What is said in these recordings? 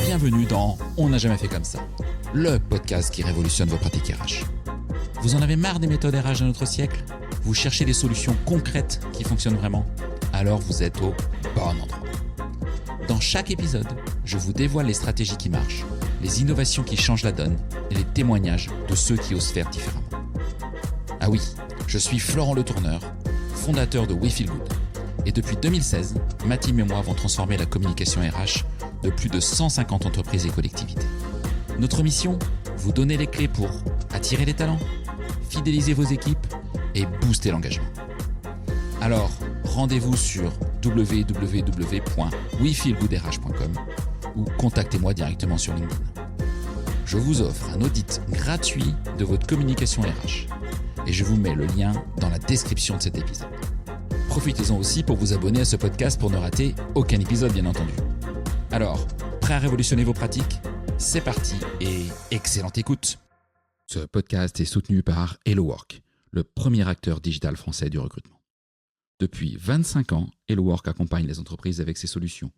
Bienvenue dans On n'a jamais fait comme ça, le podcast qui révolutionne vos pratiques RH. Vous en avez marre des méthodes RH de notre siècle ? Vous cherchez des solutions concrètes qui fonctionnent vraiment ? Alors vous êtes au bon endroit. Dans chaque épisode, je vous dévoile les stratégies qui marchent, les innovations qui changent la donne et les témoignages de ceux qui osent faire différemment. Ah oui, je suis Florent Le Tourneur, fondateur de We Feel Good. Et depuis 2016, ma team et moi avons transformé la communication RH de plus de 150 entreprises et collectivités. Notre mission ? Vous donner les clés pour attirer les talents, fidéliser vos équipes et booster l'engagement. Alors, rendez-vous sur www.wefeelgoodrh.com ou contactez-moi directement sur LinkedIn. Je vous offre un audit gratuit de votre communication RH et je vous mets le lien dans la description de cet épisode. Profitez-en aussi pour vous abonner à ce podcast pour ne rater aucun épisode, bien entendu. Alors, prêt à révolutionner vos pratiques ? C'est parti et excellente écoute. Ce podcast est soutenu par HelloWork, le premier acteur digital français du recrutement. Depuis 25 ans, HelloWork accompagne les entreprises avec ses solutions.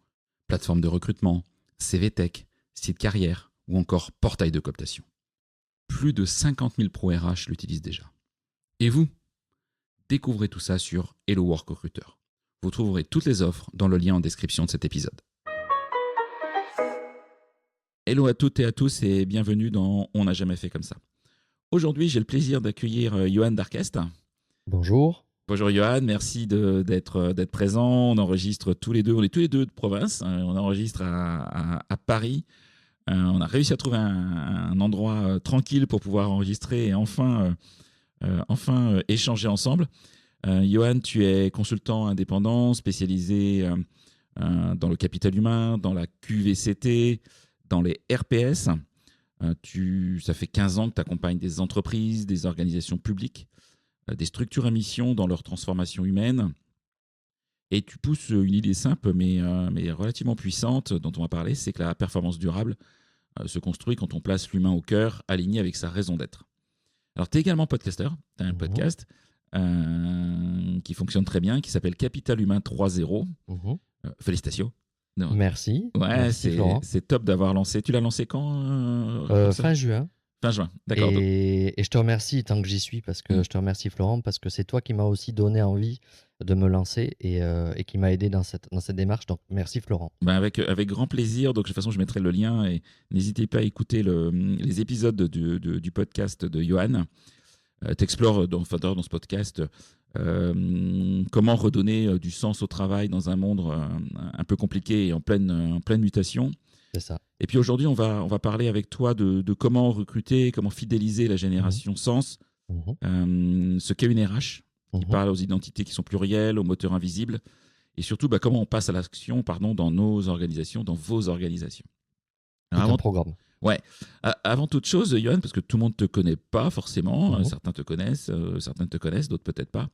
Plateforme de recrutement, CV Tech, site carrière ou encore portail de cooptation. Plus de 50 000 pros RH l'utilisent déjà. Et vous ? Découvrez tout ça sur HelloWork Recruteur. Vous trouverez toutes les offres dans le lien en description de cet épisode. Hello à toutes et à tous et bienvenue dans On n'a jamais fait comme ça. Aujourd'hui, j'ai le plaisir d'accueillir Johan Darkest. Bonjour. Bonjour Johan, merci d'être présent. On enregistre tous les deux, on est tous les deux de province. On enregistre à Paris. On a réussi à trouver un endroit tranquille pour pouvoir enregistrer et enfin échanger ensemble. Johan, tu es consultant indépendant spécialisé dans le capital humain, dans la QVCT, dans les RPS. Ça fait 15 ans que tu accompagnes des entreprises, des organisations publiques, des structures à mission dans leur transformation humaine. Et tu pousses une idée simple mais relativement puissante dont on va parler, c'est que la performance durable se construit quand on place l'humain au cœur, aligné avec sa raison d'être. Alors, tu es également podcasteur. Tu as un podcast qui fonctionne très bien, qui s'appelle Capital Humain 3.0. Félicitations. Non. Merci. Ouais, Merci, Florent. C'est top d'avoir lancé. Tu l'as lancé quand Fin juin. Fin juin, d'accord. Et je te remercie tant que j'y suis, parce que je te remercie, Florent, parce que c'est toi qui m'as aussi donné envie de me lancer et qui m'a aidé dans cette démarche. Donc, merci, Florent. Avec grand plaisir. Donc, de toute façon, je mettrai le lien et n'hésitez pas à écouter les épisodes du podcast de Johan. T'explores dans ce podcast comment redonner du sens au travail dans un monde un peu compliqué et en pleine mutation. C'est ça. Et puis aujourd'hui, on va parler avec toi de comment recruter, comment fidéliser la génération sens, ce qu'est une RH, qui parle aux identités qui sont plurielles, aux moteurs invisibles, et surtout comment on passe à l'action dans nos organisations, dans vos organisations. Alors, un programme. Ouais. Avant toute chose, Johan, parce que tout le monde ne te connaît pas forcément, certains te connaissent, d'autres peut-être pas.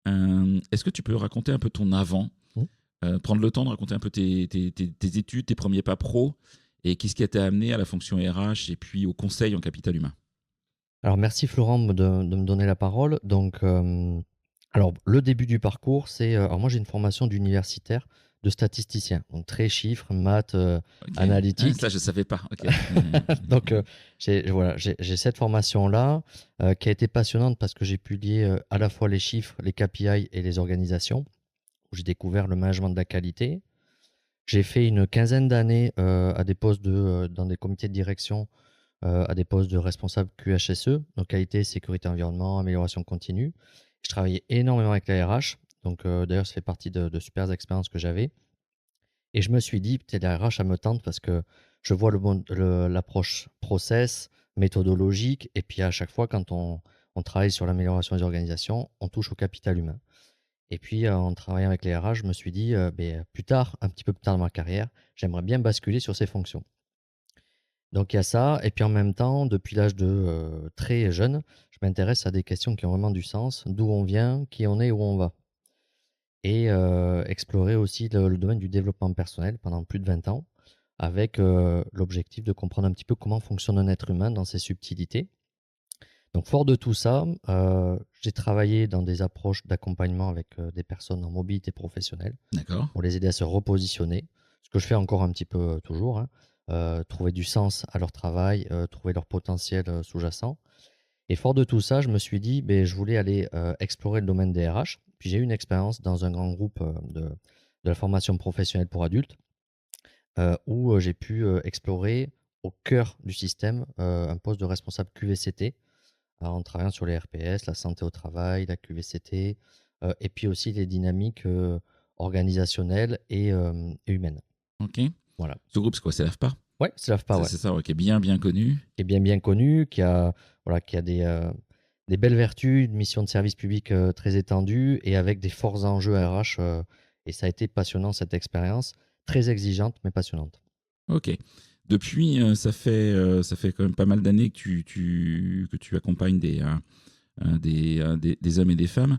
Est-ce que tu peux raconter un peu ton avant, prendre le temps de raconter un peu tes études, tes premiers pas pro, et qu'est-ce qui t'a amené à la fonction RH et puis au conseil en capital humain ? Alors, merci Florent de me donner la parole. Donc, alors, le début du parcours, c'est... alors moi, j'ai une formation d'universitaire de statisticien, donc très chiffres, maths, analytique. Ça, je ne savais pas. Okay. Donc, j'ai cette formation-là qui a été passionnante parce que j'ai pu lier à la fois les chiffres, les KPI et les organisations, où j'ai découvert le management de la qualité. J'ai fait une quinzaine d'années à des postes dans des comités de direction, à des postes de responsable QHSE, donc qualité, sécurité, environnement, amélioration continue. Je travaillais énormément avec la RH. Donc, d'ailleurs, ça fait partie de super expériences que j'avais. Et je me suis dit, peut-être la RH, ça me tente parce que je vois l'approche process, méthodologique. Et puis, à chaque fois, quand on travaille sur l'amélioration des organisations, on touche au capital humain. Et puis, en travaillant avec les RH, je me suis dit, un petit peu plus tard dans ma carrière, j'aimerais bien basculer sur ces fonctions. Donc, il y a ça. Et puis, en même temps, depuis l'âge de très jeune, je m'intéresse à des questions qui ont vraiment du sens. D'où on vient, qui on est, où on va. Et explorer aussi le domaine du développement personnel pendant plus de 20 ans, avec l'objectif de comprendre un petit peu comment fonctionne un être humain dans ses subtilités. Donc, fort de tout ça, j'ai travaillé dans des approches d'accompagnement avec des personnes en mobilité professionnelle D'accord. pour les aider à se repositionner, ce que je fais encore un petit peu toujours, hein, trouver du sens à leur travail, trouver leur potentiel sous-jacent. Et fort de tout ça, je me suis dit, ben, je voulais aller explorer le domaine des RH. Puis j'ai eu une expérience dans un grand groupe de la formation professionnelle pour adultes où j'ai pu explorer au cœur du système un poste de responsable QVCT en travaillant sur les RPS, la santé au travail, la QVCT, et puis aussi les dynamiques organisationnelles et humaines. Ok. Voilà. Ce groupe, c'est quoi? C'est l'AFPA? Ouais, c'est l'AFPA, ouais. C'est ça, qui est bien, bien connu. Qui est bien connu, qui a, voilà, qui a des belles vertus, une mission de service public très étendue et avec des forts enjeux RH. Et ça a été passionnant cette expérience, très exigeante mais passionnante. Ok. Depuis, ça fait quand même pas mal d'années que tu accompagnes des hommes et des femmes.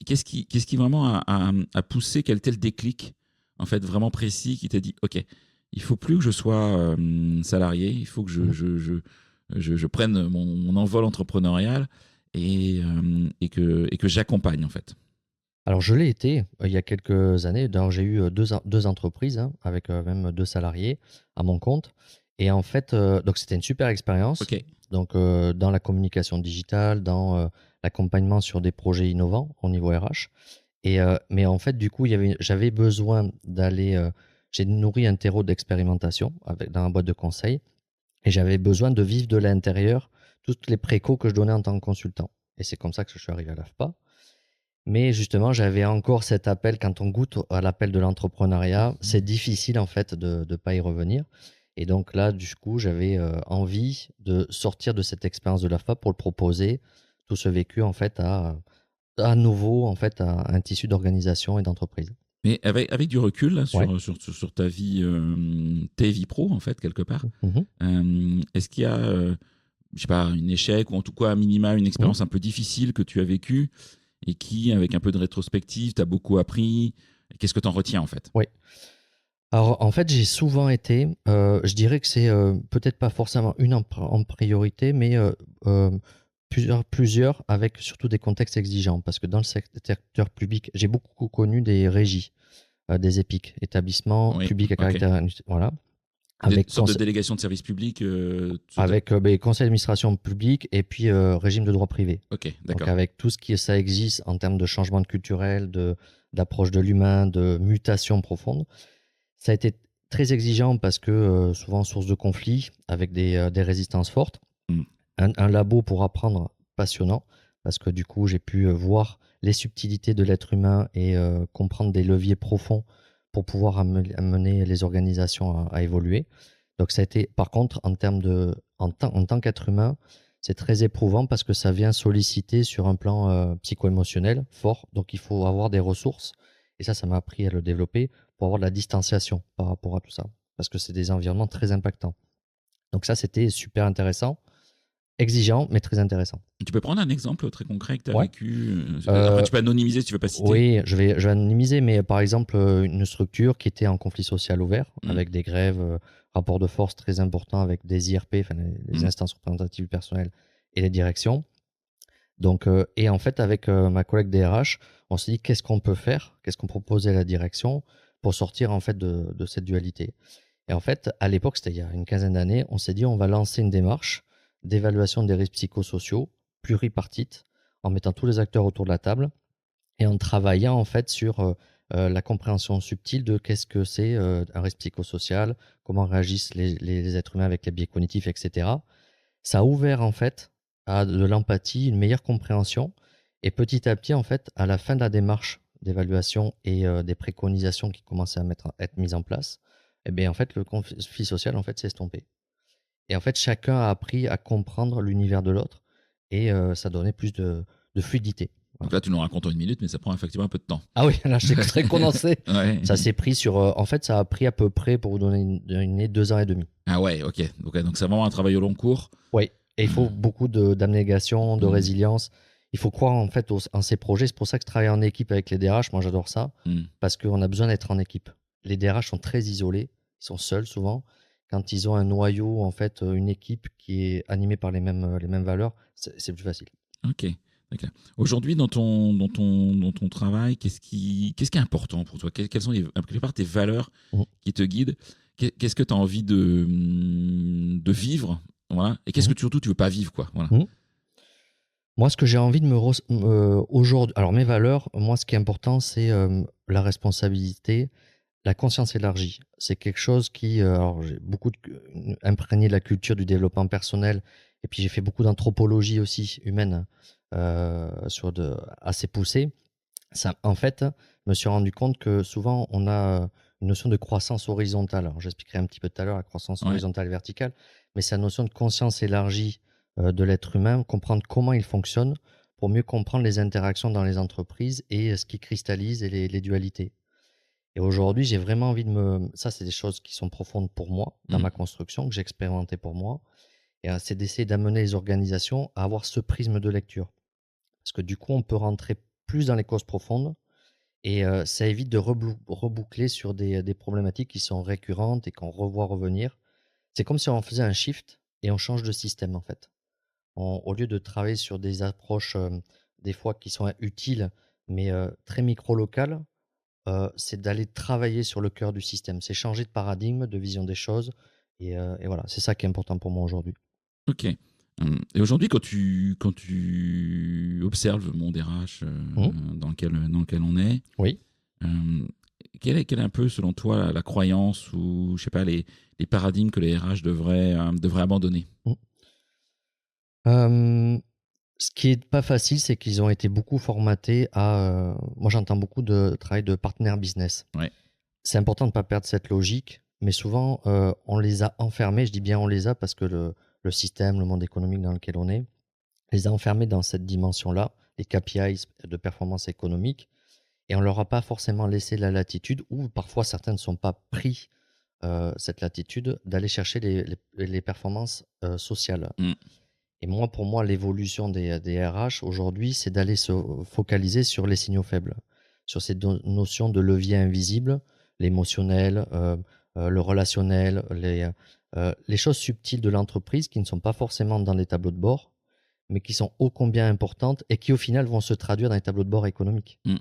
Qu'est-ce qui vraiment a poussé, quel était le déclic, en fait, vraiment précis, qui t'a dit, OK, il faut plus que je sois salarié, il faut que je prenne mon envol entrepreneurial et que j'accompagne, en fait. Alors je l'ai été il y a quelques années. D'ailleurs, j'ai eu deux entreprises hein, avec même 2 salariés à mon compte. Et en fait, donc c'était une super expérience. OK. Donc dans la communication digitale, dans l'accompagnement sur des projets innovants au niveau RH. Mais en fait, du coup, j'avais besoin d'aller. J'ai nourri un terreau d'expérimentation dans la boîte de conseil et j'avais besoin de vivre de l'intérieur toutes les précaux que je donnais en tant que consultant. Et c'est comme ça que je suis arrivé à l'AFPA. Mais justement, j'avais encore cet appel, quand on goûte à l'appel de l'entrepreneuriat, c'est difficile en fait de ne pas y revenir. Et donc là, du coup, j'avais envie de sortir de cette expérience de l'AFPA pour le proposer, tout ce vécu en fait à nouveau en fait à un tissu d'organisation et d'entreprise. Mais avec du recul là, Ouais. sur ta vie pro, en fait, quelque part, Mhm. est-ce qu'il y a, je sais pas, un échec ou en tout cas, à minima, une Mhm. expérience un peu difficile que tu as vécue et qui, avec un peu de rétrospective, t'as beaucoup appris? Qu'est-ce que tu en retiens, en fait? Oui. Alors en fait, j'ai souvent été, je dirais que c'est peut-être pas forcément une en priorité, mais plusieurs avec surtout des contextes exigeants. Parce que dans le secteur public, j'ai beaucoup connu des régies, des EPIC, établissements Oui, publics à OK. caractère, voilà, Des avec sortes de délégations de service public, conseil d'administration public et puis régime de droit privé. OK, Donc d'accord. avec tout ce qui ça existe en termes de changement culturel, d'approche de l'humain, de mutation profonde. Ça a été très exigeant parce que souvent source de conflits avec des résistances fortes. Mmh. Un labo pour apprendre passionnant parce que du coup j'ai pu voir les subtilités de l'être humain et comprendre des leviers profonds pour pouvoir amener les organisations à évoluer. Donc ça a été, par contre, en tant qu'être humain, c'est très éprouvant parce que ça vient solliciter sur un plan psycho-émotionnel fort. Donc il faut avoir des ressources. Et ça m'a appris à le développer pour avoir de la distanciation par rapport à tout ça. Parce que c'est des environnements très impactants. Donc ça, c'était super intéressant. Exigeant, mais très intéressant. Tu peux prendre un exemple très concret que tu as Ouais. vécu? Après, tu peux anonymiser si tu veux pas citer. Oui, je vais anonymiser, mais par exemple, une structure qui était en conflit social ouvert, Mmh. avec des grèves, rapports de force très importants avec des IRP, enfin les Mmh. instances représentatives du personnel et les directions. Donc, et en fait, avec ma collègue DRH, on s'est dit qu'est-ce qu'on peut faire, qu'est-ce qu'on proposait à la direction pour sortir en fait de cette dualité. Et en fait, à l'époque, c'était il y a une quinzaine d'années, on s'est dit on va lancer une démarche d'évaluation des risques psychosociaux pluripartite en mettant tous les acteurs autour de la table et en travaillant en fait sur la compréhension subtile de qu'est-ce que c'est un risque psychosocial, comment réagissent les êtres humains avec les biais cognitifs, etc. Ça a ouvert en fait à de l'empathie, une meilleure compréhension et petit à petit en fait à la fin de la démarche d'évaluation et des préconisations qui commençaient à être mises en place, et bien en fait le conflit social en fait s'est estompé. Et en fait chacun a appris à comprendre l'univers de l'autre et ça donnait plus de fluidité. Donc Voilà. là, tu nous racontes en une minute, mais ça prend effectivement un peu de temps. Ah oui, là c'est très condensé. Ouais. Ça s'est pris sur, en fait ça a pris à peu près, pour vous donner une idée, 2 ans et demi. Ah ouais, ok. Donc c'est vraiment un travail au long cours. Oui, et il faut beaucoup d'abnégation, de Mmh. résilience. Il faut croire en fait en ces projets. C'est pour ça que travailler en équipe avec les DRH, moi j'adore ça, Mmh. parce qu'on a besoin d'être en équipe. Les DRH sont très isolés, ils sont seuls souvent. quand ils ont un noyau, en fait, une équipe qui est animée par les mêmes valeurs, c'est plus facile. Ok, d'accord. Aujourd'hui, dans ton travail, qu'est-ce qui est important pour toi? Quelles sont quelque part tes valeurs Mmh. qui te guident? Qu'est-ce que tu as envie de vivre? Voilà. Et qu'est-ce Mmh. que surtout tu veux pas vivre, quoi? Voilà. Mmh. Moi, ce que j'ai envie de aujourd'hui, alors mes valeurs, moi, ce qui est important, c'est la responsabilité, la conscience élargie. C'est quelque chose qui, alors j'ai beaucoup imprégné de la culture du développement personnel, et puis j'ai fait beaucoup d'anthropologie aussi humaine, assez poussée. Ça, en fait, je me suis rendu compte que souvent, on a une notion de croissance horizontale. Alors, j'expliquerai un petit peu tout à l'heure la croissance Ouais. horizontale et verticale, mais c'est la notion de conscience élargie de l'être humain, comprendre comment il fonctionne pour mieux comprendre les interactions dans les entreprises et ce qui cristallise et les dualités. Et aujourd'hui, j'ai vraiment envie de me... Ça, c'est des choses qui sont profondes pour moi, dans Mm. ma construction, que j'ai expérimenté pour moi. Et c'est d'essayer d'amener les organisations à avoir ce prisme de lecture. Parce que du coup, on peut rentrer plus dans les causes profondes et ça évite de reboucler sur des problématiques qui sont récurrentes et qu'on revoit revenir. C'est comme si on faisait un shift et on change de système, en fait. Au lieu de travailler sur des approches, des fois qui sont utiles, mais très micro-locales, c'est d'aller travailler sur le cœur du système. C'est changer de paradigme, de vision des choses et voilà, c'est ça qui est important pour moi aujourd'hui. Ok. Et aujourd'hui, quand tu observes le monde RH Mmh. dans lequel on est, Oui. euh, quelle est un peu, selon toi, la croyance ou, je sais pas, les paradigmes que les RH devraient abandonner? Mmh. Hem, Ce qui est pas facile, c'est qu'ils ont été beaucoup formatés à, moi j'entends beaucoup de travail de partenaire business. Ouais. C'est important de ne pas perdre cette logique, mais souvent, on les a enfermés, je dis bien on les a parce que le système, le monde économique dans lequel on est, les a enfermés dans cette dimension-là, les KPIs de performance économique, et on leur a pas forcément laissé la latitude, ou parfois certains ne sont pas pris, cette latitude d'aller chercher les performances, sociales. Mm. Et moi, pour moi, l'évolution des RH aujourd'hui, c'est d'aller se focaliser sur les signaux faibles, sur ces notions de levier invisible, l'émotionnel, le relationnel, les choses subtiles de l'entreprise qui ne sont pas forcément dans les tableaux de bord, mais qui sont ô combien importantes et qui au final vont se traduire dans les tableaux de bord économiques. Mm.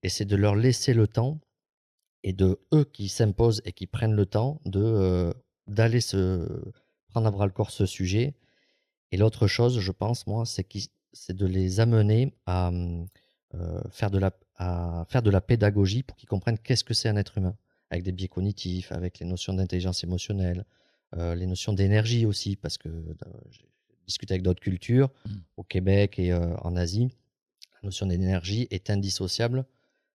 Et c'est de leur laisser le temps et de eux qui s'imposent et qui prennent le temps d'aller se prendre à bras le corps ce sujet. Et l'autre chose, je pense, moi, c'est de les amener à faire de la pédagogie pour qu'ils comprennent qu'est-ce que c'est un être humain, avec des biais cognitifs, avec les notions d'intelligence émotionnelle, les notions d'énergie aussi, parce que j'ai discuté avec d'autres cultures, Mm. au Québec et en Asie, la notion d'énergie est indissociable.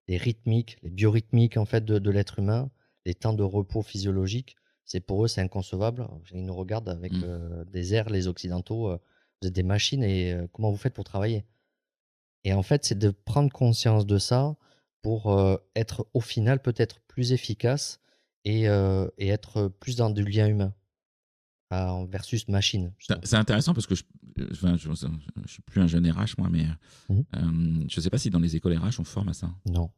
Les rythmiques, les biorhythmiques en fait de l'être humain, les temps de repos physiologiques, c'est pour eux, c'est inconcevable. Ils nous regardent avec Mm. des airs, les occidentaux, vous êtes des machines et comment vous faites pour travailler? Et en fait, c'est de prendre conscience de ça pour être au final peut-être plus efficace et être plus dans du lien humain versus machine, justement. C'est intéressant parce que enfin, je suis plus un jeune RH, moi, mais Mhm. je sais pas si dans les écoles RH on forme à ça. Non.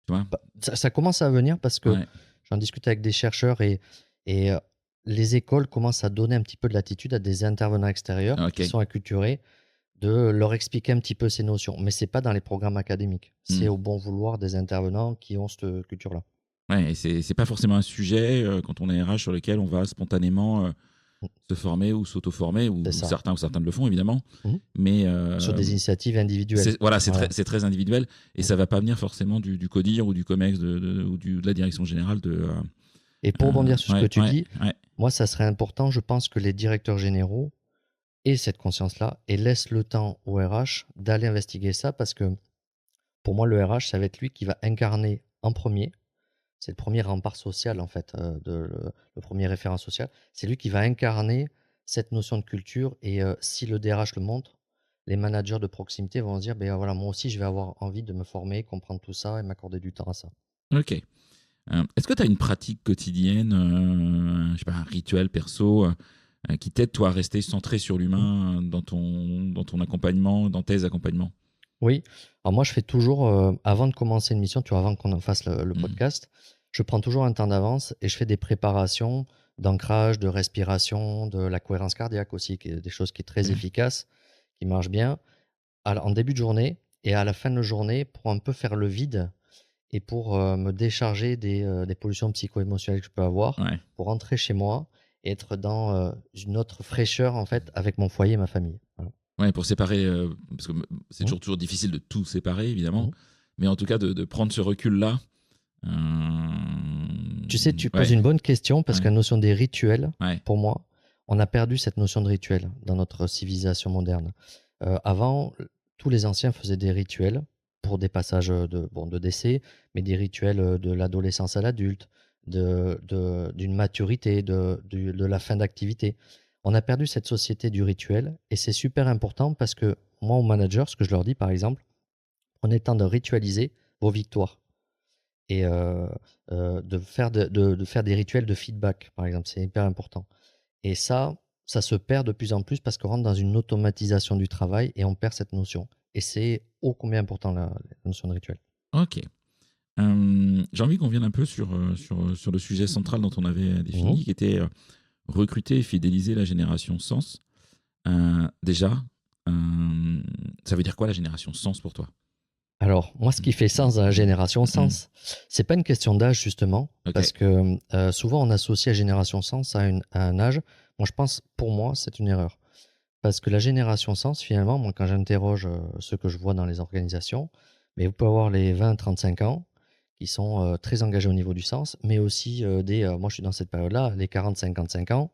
Tu vois? Bah, ça commence à venir parce que Ouais. j'en discute avec des chercheurs et les écoles commencent à donner un petit peu de latitude à des intervenants extérieurs Ok. qui sont acculturés, de leur expliquer un petit peu ces notions. Mais c'est pas dans les programmes académiques. C'est Mm. au bon vouloir des intervenants qui ont cette culture-là. Ouais, et c'est pas forcément un sujet quand on est RH sur lequel on va spontanément Mmh, se former ou s'auto-former, ou c'est ça. certains le font évidemment, Mmh. mais Sur des initiatives individuelles. voilà, c'est Ouais. très individuel et Mmh. ça va pas venir forcément du CODIR ou du COMEX ou de la direction générale Et pour rebondir sur ce que ouais, tu ouais, dis, ouais. moi, ça serait important, je pense, que les directeurs généraux aient cette conscience-là et laissent le temps au RH d'aller investiguer ça parce que pour moi, le RH, ça va être lui qui va incarner en premier. C'est le premier rempart social, en fait, le premier référent social. C'est lui qui va incarner cette notion de culture et si le DRH le montre, les managers de proximité vont se dire, ben voilà, moi aussi, je vais avoir envie de me former, comprendre tout ça et m'accorder du temps à ça. Ok. Est-ce que tu as une pratique quotidienne, je sais pas, un rituel perso qui t'aide toi à rester centré sur Mmh. l'humain dans ton accompagnement, dans tes accompagnements? Oui, alors moi, je fais toujours, avant de commencer une mission, tu vois, avant qu'on en fasse le Mm. podcast, je prends toujours un temps d'avance et je fais des préparations d'ancrage, de respiration, de la cohérence cardiaque aussi, qui est des choses qui est très OK. efficace, qui marche bien en début de journée et à la fin de la journée pour un peu faire le vide et pour me décharger des pollutions psycho-émotionnelles que je peux avoir, Ouais. pour rentrer chez moi et être dans une autre fraîcheur en fait avec mon foyer et ma famille. Voilà. Ouais, pour séparer, parce que c'est Mhm. toujours difficile de tout séparer évidemment, Mhm. mais en tout cas de prendre ce recul-là, Tu sais, tu poses ouais, une bonne question parce que ouais, la notion des rituels, ouais, pour moi, on a perdu cette notion de rituel dans notre civilisation moderne. Avant, tous les anciens faisaient des rituels pour des passages de décès, mais des rituels de l'adolescence à l'adulte, d'une maturité, de la fin d'activité. On a perdu cette société du rituel et c'est super important parce que moi, au manager, ce que je leur dis par exemple, prenez le temps de ritualiser vos victoires et de faire des rituels de feedback, par exemple, c'est hyper important. Et ça se perd de plus en plus parce qu'on rentre dans une automatisation du travail et on perd cette notion. Et c'est ô combien important la notion de rituel. OK. J'ai envie qu'on vienne un peu sur le sujet central dont on avait Mmh. défini, qui était, recruter et fidéliser la génération Sens. Déjà, ça veut dire quoi la génération Sens pour toi? Alors, moi, ce qui fait sens dans la génération Mmh. sens, c'est pas une question d'âge justement, OK. parce que souvent on associe la génération sens à un âge. Moi, je pense, pour moi, c'est une erreur. Parce que la génération sens, finalement, moi, quand j'interroge ceux que je vois dans les organisations, mais vous pouvez avoir les 20-35 ans qui sont très engagés au niveau du sens, mais aussi moi je suis dans cette période-là, les 40-55 ans,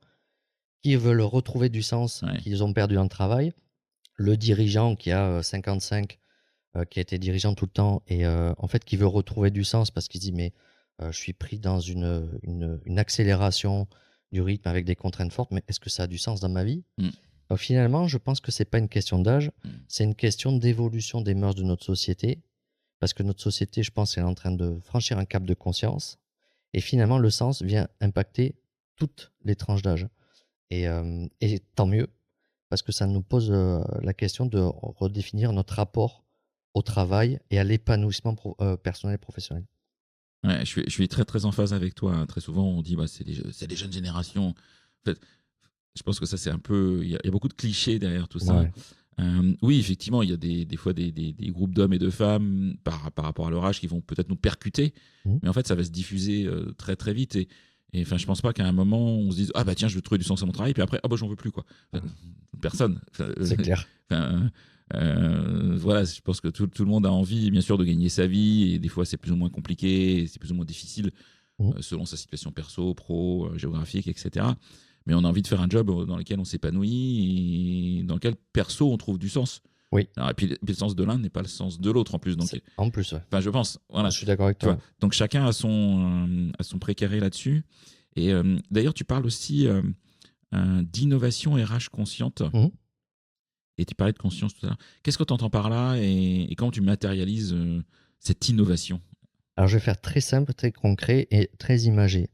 qui veulent retrouver du sens Ouais. qu'ils ont perdu dans le travail. Le dirigeant qui a 55, qui a été dirigeant tout le temps et en fait qui veut retrouver du sens parce qu'il se dit mais je suis pris dans une accélération du rythme avec des contraintes fortes, mais est-ce que ça a du sens dans ma vie? Mmh. Donc finalement, je pense que c'est pas une question d'âge, Mmh. c'est une question d'évolution des mœurs de notre société. Parce que notre société, je pense, elle est en train de franchir un cap de conscience. Et finalement, le sens vient impacter toutes les tranches d'âge. Et tant mieux, parce que ça nous pose la question de redéfinir notre rapport au travail et à l'épanouissement personnel et professionnel. Ouais, je suis très, très en phase avec toi, hein. Très souvent, on dit: «Bah, c'est les jeunes générations». En fait, je pense que ça, c'est un peu il y a beaucoup de clichés derrière tout ça. Ouais. Oui, effectivement, il y a des fois des groupes d'hommes et de femmes par rapport à leur âge qui vont peut-être nous percuter, Mhm. mais en fait, ça va se diffuser, très, très vite et enfin, je pense pas qu'à un moment, on se dise: «Ah bah tiens, je veux trouver du sens à mon travail», puis après: «Ah bah, j'en veux plus», quoi. Enfin, personne. Enfin, C'est clair. enfin, voilà, je pense que tout le monde a envie, bien sûr, de gagner sa vie et des fois, c'est plus ou moins compliqué, c'est plus ou moins difficile, Mhm. selon sa situation perso, pro, géographique, et cetera. Mais on a envie de faire un job dans lequel on s'épanouit et dans lequel, perso, on trouve du sens. Oui, Alors, et puis le sens de l'un n'est pas le sens de l'autre en plus. Donc, en plus, ouais. enfin, je pense, Je voilà. suis d'accord avec Tu vois, toi. donc chacun a son précaré là-dessus. Et d'ailleurs, tu parles aussi d'innovation RH consciente. Mhm. Et tu parlais de conscience tout à l'heure. Qu'est-ce que tu entends par là et comment tu matérialises cette innovation? Alors, je vais faire très simple, très concret et très imagé.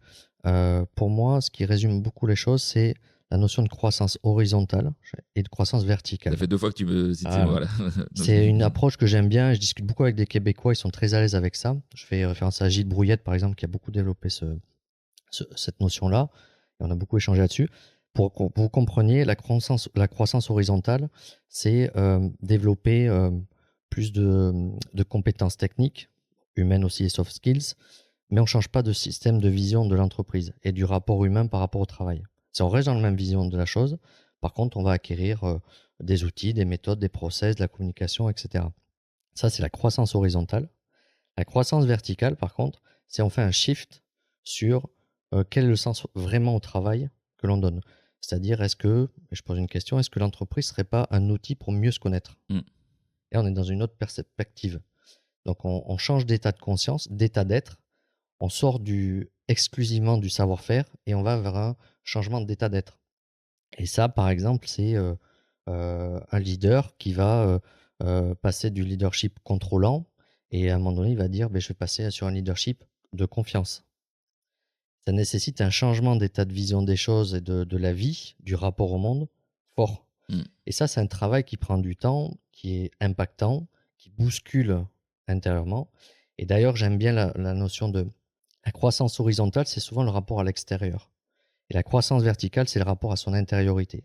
Pour moi, ce qui résume beaucoup les choses, c'est la notion de croissance horizontale et de croissance Ça verticale. fait deux fois que tu me cites ces Voilà. mots-là. Donc, C'est une approche que j'aime bien et je discute beaucoup avec des Québécois, ils sont très à l'aise avec ça. Je fais référence à Gilles Brouillette, par exemple, qui a beaucoup développé cette notion-là et on a beaucoup échangé là-dessus. Pour que vous compreniez, la croissance horizontale, c'est développer plus de compétences techniques, humaines aussi et soft skills, mais on ne change pas de système de vision de l'entreprise et du rapport humain par rapport au travail. Si on reste dans la même vision de la chose, par contre, on va acquérir des outils, des méthodes, des process, de la communication, etc. Ça, c'est la croissance horizontale. La croissance verticale, par contre, c'est on fait un shift sur quel est le sens vraiment au travail que l'on donne. C'est-à-dire, et je pose une question, est-ce que l'entreprise ne serait pas un outil pour mieux se connaître? mm, Et on est dans une autre perspective. Donc, on change d'état de conscience, d'état d'être, on sort exclusivement du savoir-faire et on va vers un changement d'état d'être. Et ça, par exemple, c'est un leader qui va passer du leadership contrôlant et à un moment donné, il va dire ben, je vais passer sur un leadership de confiance. Ça nécessite un changement d'état de vision des choses et de la vie, du rapport au monde fort. mm. Et ça, c'est un travail qui prend du temps, qui est impactant, qui bouscule intérieurement. Et d'ailleurs, j'aime bien la notion de la croissance horizontale, c'est souvent le rapport à l'extérieur. Et la croissance verticale, c'est le rapport à son intériorité.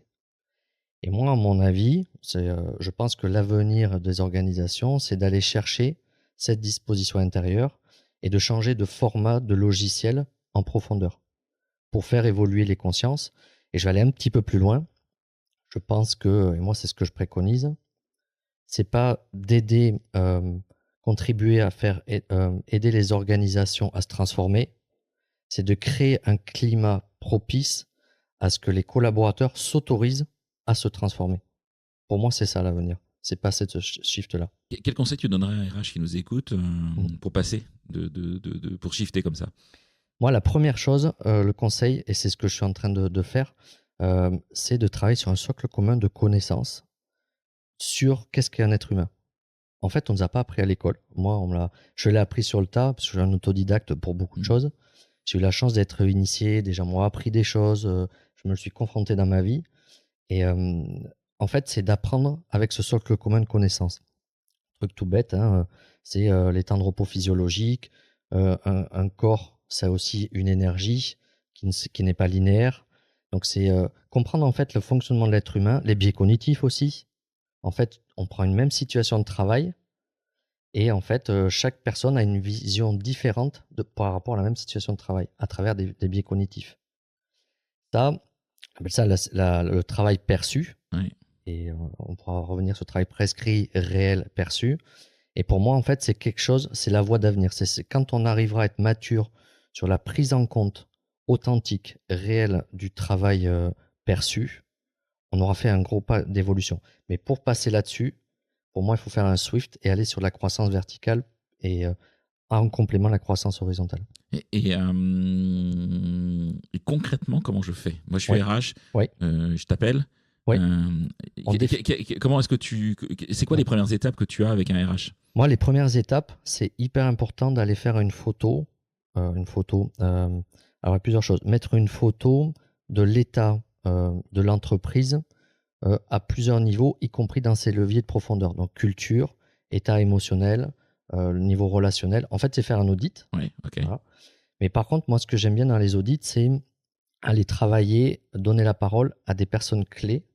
Et moi, à mon avis, je pense que l'avenir des organisations, c'est d'aller chercher cette disposition intérieure et de changer de format de logiciel en profondeur pour faire évoluer les consciences. Et je vais aller un petit peu plus loin. Je pense que, et moi c'est ce que je préconise, c'est pas d'aider, contribuer à faire aider les organisations à se transformer, c'est de créer un climat propice à ce que les collaborateurs s'autorisent à se transformer. Pour moi, c'est ça l'avenir. C'est pas cette shift-là. Quel conseil tu donnerais à un RH qui nous écoute Mm. pour passer, pour shifter comme ça? Moi, la première chose, le conseil, et c'est ce que je suis en train de faire, c'est de travailler sur un socle commun de connaissances sur qu'est-ce qu'est un être humain. En fait, on ne nous a pas appris à l'école. Moi, je l'ai appris sur le tas parce que je suis un autodidacte pour beaucoup de choses. J'ai eu la chance d'être initié, des gens m'ont appris des choses, je me suis confronté dans ma vie. Et en fait, c'est d'apprendre avec ce socle commun de connaissances. Truc tout bête, hein, c'est les temps de repos physiologiques. Un corps, ça a aussi une énergie qui n'est pas linéaire. Donc, c'est comprendre en fait le fonctionnement de l'être humain, les biais cognitifs aussi. En fait, on prend une même situation de travail et en fait, chaque personne a une vision différente par rapport à la même situation de travail à travers des biais cognitifs. Ça, on appelle ça le travail perçu. Oui. Et on pourra revenir sur le travail prescrit, réel, perçu. Et pour moi, en fait, c'est quelque chose, c'est la voie d'avenir. C'est quand on arrivera à être mature sur la prise en compte authentique, réelle du travail perçu, on aura fait un gros pas d'évolution. Mais pour passer là-dessus, pour moi, il faut faire un Swift et aller sur la croissance verticale et en complément la croissance horizontale. Et concrètement, comment je fais? Moi, je suis RH, Oui. je t'appelle. Oui. Comment est-ce que c'est quoi les premières étapes que tu as avec un RH? Moi, les premières étapes, c'est hyper important d'aller faire une photo. Alors, il y a plusieurs choses. Mettre une photo de l'état de l'entreprise à plusieurs niveaux, y compris dans ses leviers de profondeur. Donc, culture, état émotionnel, niveau relationnel. En fait, c'est faire un audit. Oui, ok. Voilà. Mais par contre, moi, ce que j'aime bien dans les audits, c'est aller travailler, donner la parole à des personnes clés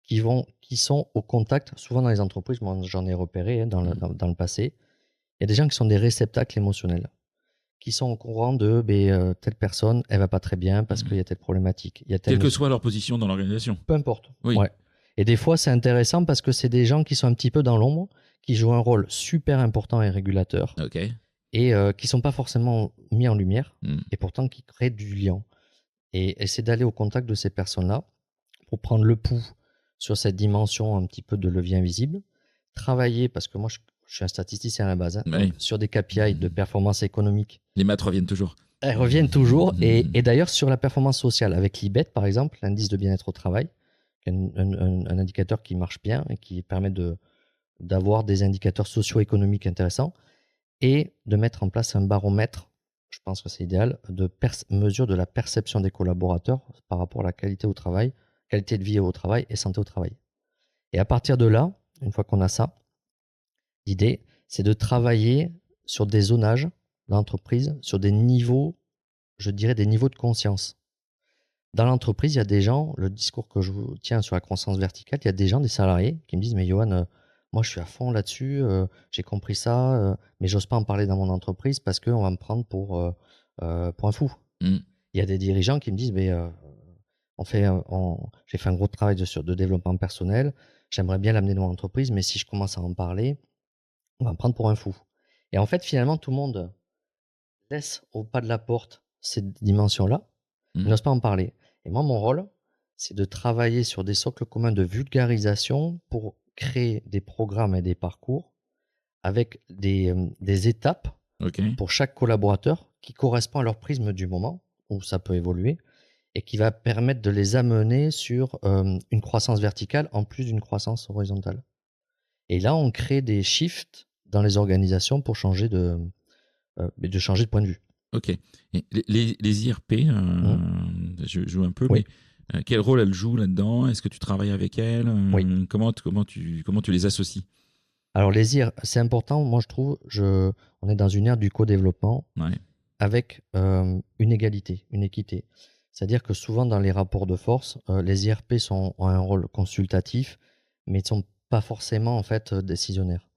qui sont au contact, souvent dans les entreprises, moi j'en ai repéré dans le passé, il y a des gens qui sont des réceptacles émotionnels, qui sont au courant de telle personne, elle va pas très bien parce qu'il y a telle problématique. Quelle que soit leur position dans l'organisation. Peu importe. Oui. Ouais. Et des fois, c'est intéressant parce que c'est des gens qui sont un petit peu dans l'ombre, qui jouent un rôle super important et régulateur, Ok. et qui sont pas forcément mis en lumière, Mm. et pourtant qui créent du lien. Et c'est d'aller au contact de ces personnes-là pour prendre le pouls sur cette dimension un petit peu de levier invisible, travailler, parce que moi je suis un statisticien à la base, hein, Oui. donc sur des KPI de performance économique. Les maths reviennent toujours. Elles reviennent toujours, et d'ailleurs sur la performance sociale, avec l'IBET par exemple, l'indice de bien-être au travail, un indicateur qui marche bien et qui permet d'avoir des indicateurs socio-économiques intéressants, et de mettre en place un baromètre, je pense que c'est idéal, de mesure de la perception des collaborateurs par rapport à la qualité au travail, qualité de vie au travail et santé au travail. Et à partir de là, une fois qu'on a ça, l'idée, c'est de travailler sur des zonages d'entreprise, sur des niveaux, je dirais des niveaux de conscience. Dans l'entreprise, il y a des gens, le discours que je tiens sur la croissance verticale, il y a des gens, des salariés, qui me disent « Mais Johan, moi je suis à fond là-dessus, j'ai compris ça, mais j'ose pas en parler dans mon entreprise parce qu'on va me prendre pour un fou. » Il y a des dirigeants qui me disent « Mais j'ai fait un gros travail de développement personnel, j'aimerais bien l'amener dans mon entreprise, mais si je commence à en parler, on va me prendre pour un fou. » Et en fait, finalement, tout le monde laisse au pas de la porte cette dimension-là, n'ose pas en parler. Et moi, mon rôle, c'est de travailler sur des socles communs de vulgarisation pour créer des programmes et des parcours avec des étapes pour chaque collaborateur qui correspond à leur prisme du moment où ça peut évoluer et qui va permettre de les amener sur une croissance verticale en plus d'une croissance horizontale. Et là, on crée des shifts dans les organisations pour changer de point de vue. Ok. Et les IRP, je joue un peu, Oui. mais quel rôle elles jouent là-dedans? Est-ce que tu travailles avec elles? Oui. Comment tu les associes? Alors les IR, c'est important, moi je trouve, on est dans une ère du co-développement avec une égalité, une équité. C'est-à-dire que souvent dans les rapports de force, les IRP ont un rôle consultatif, mais ils ne sont pas forcément en fait décisionnaires.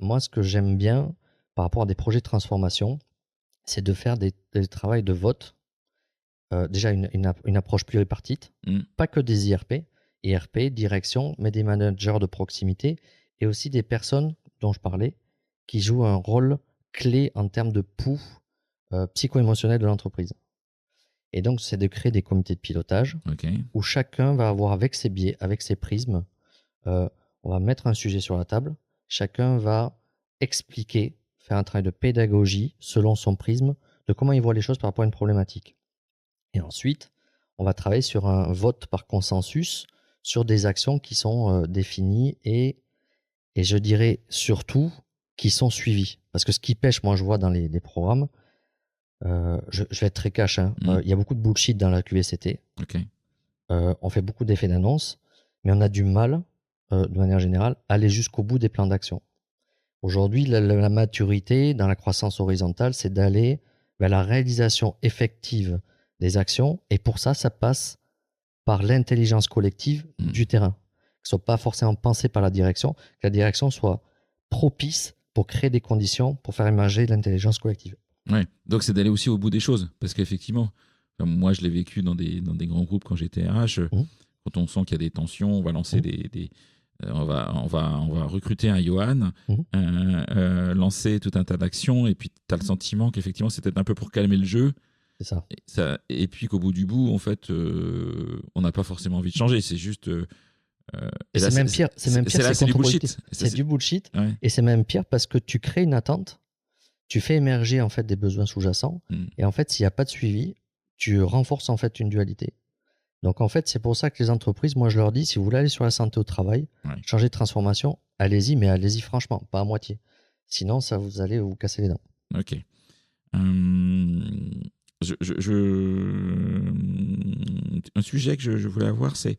Moi, ce que j'aime bien par rapport à des projets de transformation, c'est de faire des travails de vote. Déjà une approche pluripartite, pas que des IRP, direction, mais des managers de proximité et aussi des personnes dont je parlais qui jouent un rôle clé en termes de pouls psycho-émotionnel de l'entreprise. Et donc, c'est de créer des comités de pilotage où chacun va avoir avec ses biais, avec ses prismes, on va mettre un sujet sur la table, chacun va expliquer, faire un travail de pédagogie selon son prisme de comment il voit les choses par rapport à une problématique. Et ensuite, on va travailler sur un vote par consensus sur des actions qui sont définies et je dirais surtout qui sont suivies. Parce que ce qui pêche, moi je vois dans les programmes, je vais être très cash, il y a beaucoup de bullshit dans la QVCT. On fait beaucoup d'effets d'annonce, mais on a du mal, de manière générale, à aller jusqu'au bout des plans d'action. Aujourd'hui, la maturité dans la croissance horizontale, c'est d'aller vers la réalisation effective des actions. Et pour ça, ça passe par l'intelligence collective du terrain. Que ce ne soit pas forcément pensé par la direction, que la direction soit propice pour créer des conditions pour faire émerger l'intelligence collective. Ouais. Donc, c'est d'aller aussi au bout des choses. Parce qu'effectivement, moi, je l'ai vécu dans des grands groupes quand j'étais RH. Quand on sent qu'il y a des tensions, on va lancer on va recruter un Johan, lancer tout un tas d'actions, et puis tu as le sentiment qu'effectivement, c'est peut-être un peu pour calmer le jeu. C'est ça. Et puis qu'au bout du bout, en fait, on n'a pas forcément envie de changer. C'est juste. Et c'est même pire. C'est du bullshit. C'est du bullshit. Ouais. Et c'est même pire parce que tu crées une attente, tu fais émerger en fait des besoins sous-jacents. Et en fait, s'il n'y a pas de suivi, tu renforces en fait une dualité. Donc en fait, c'est pour ça que les entreprises, moi je leur dis, si vous voulez aller sur la santé au travail, changer de transformation, allez-y, mais allez-y franchement, pas à moitié. Sinon, ça vous allez vous casser les dents. Ok. Un sujet que je voulais avoir, c'est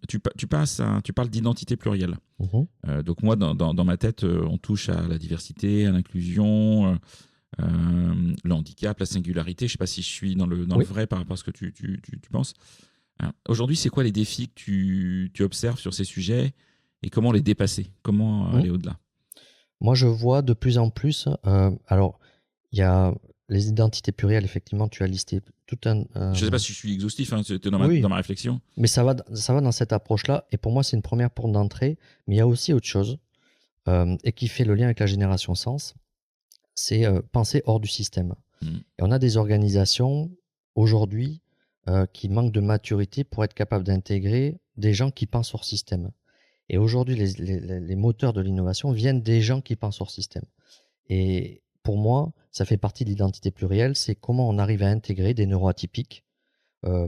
tu parles d'identité plurielle. Donc moi, dans ma tête, on touche à la diversité, à l'inclusion, le handicap, la singularité. Je ne sais pas si je suis dans le vrai par rapport à ce que tu penses. Aujourd'hui, c'est quoi les défis que tu observes sur ces sujets et comment les dépasser? Comment aller au-delà? Moi, je vois de plus en plus... alors, il y a les identités plurielles, effectivement, tu as listé tout un... Je ne sais pas si je suis exhaustif, c'était dans ma réflexion. Mais ça va dans cette approche-là, et pour moi, c'est une première porte d'entrée. Mais il y a aussi autre chose, et qui fait le lien avec la génération Sens, c'est penser hors du système. Et on a des organisations, aujourd'hui, qui manquent de maturité pour être capables d'intégrer des gens qui pensent hors système. Et aujourd'hui, les moteurs de l'innovation viennent des gens qui pensent hors système. Et pour moi, ça fait partie de l'identité plurielle, c'est comment on arrive à intégrer des neuroatypiques,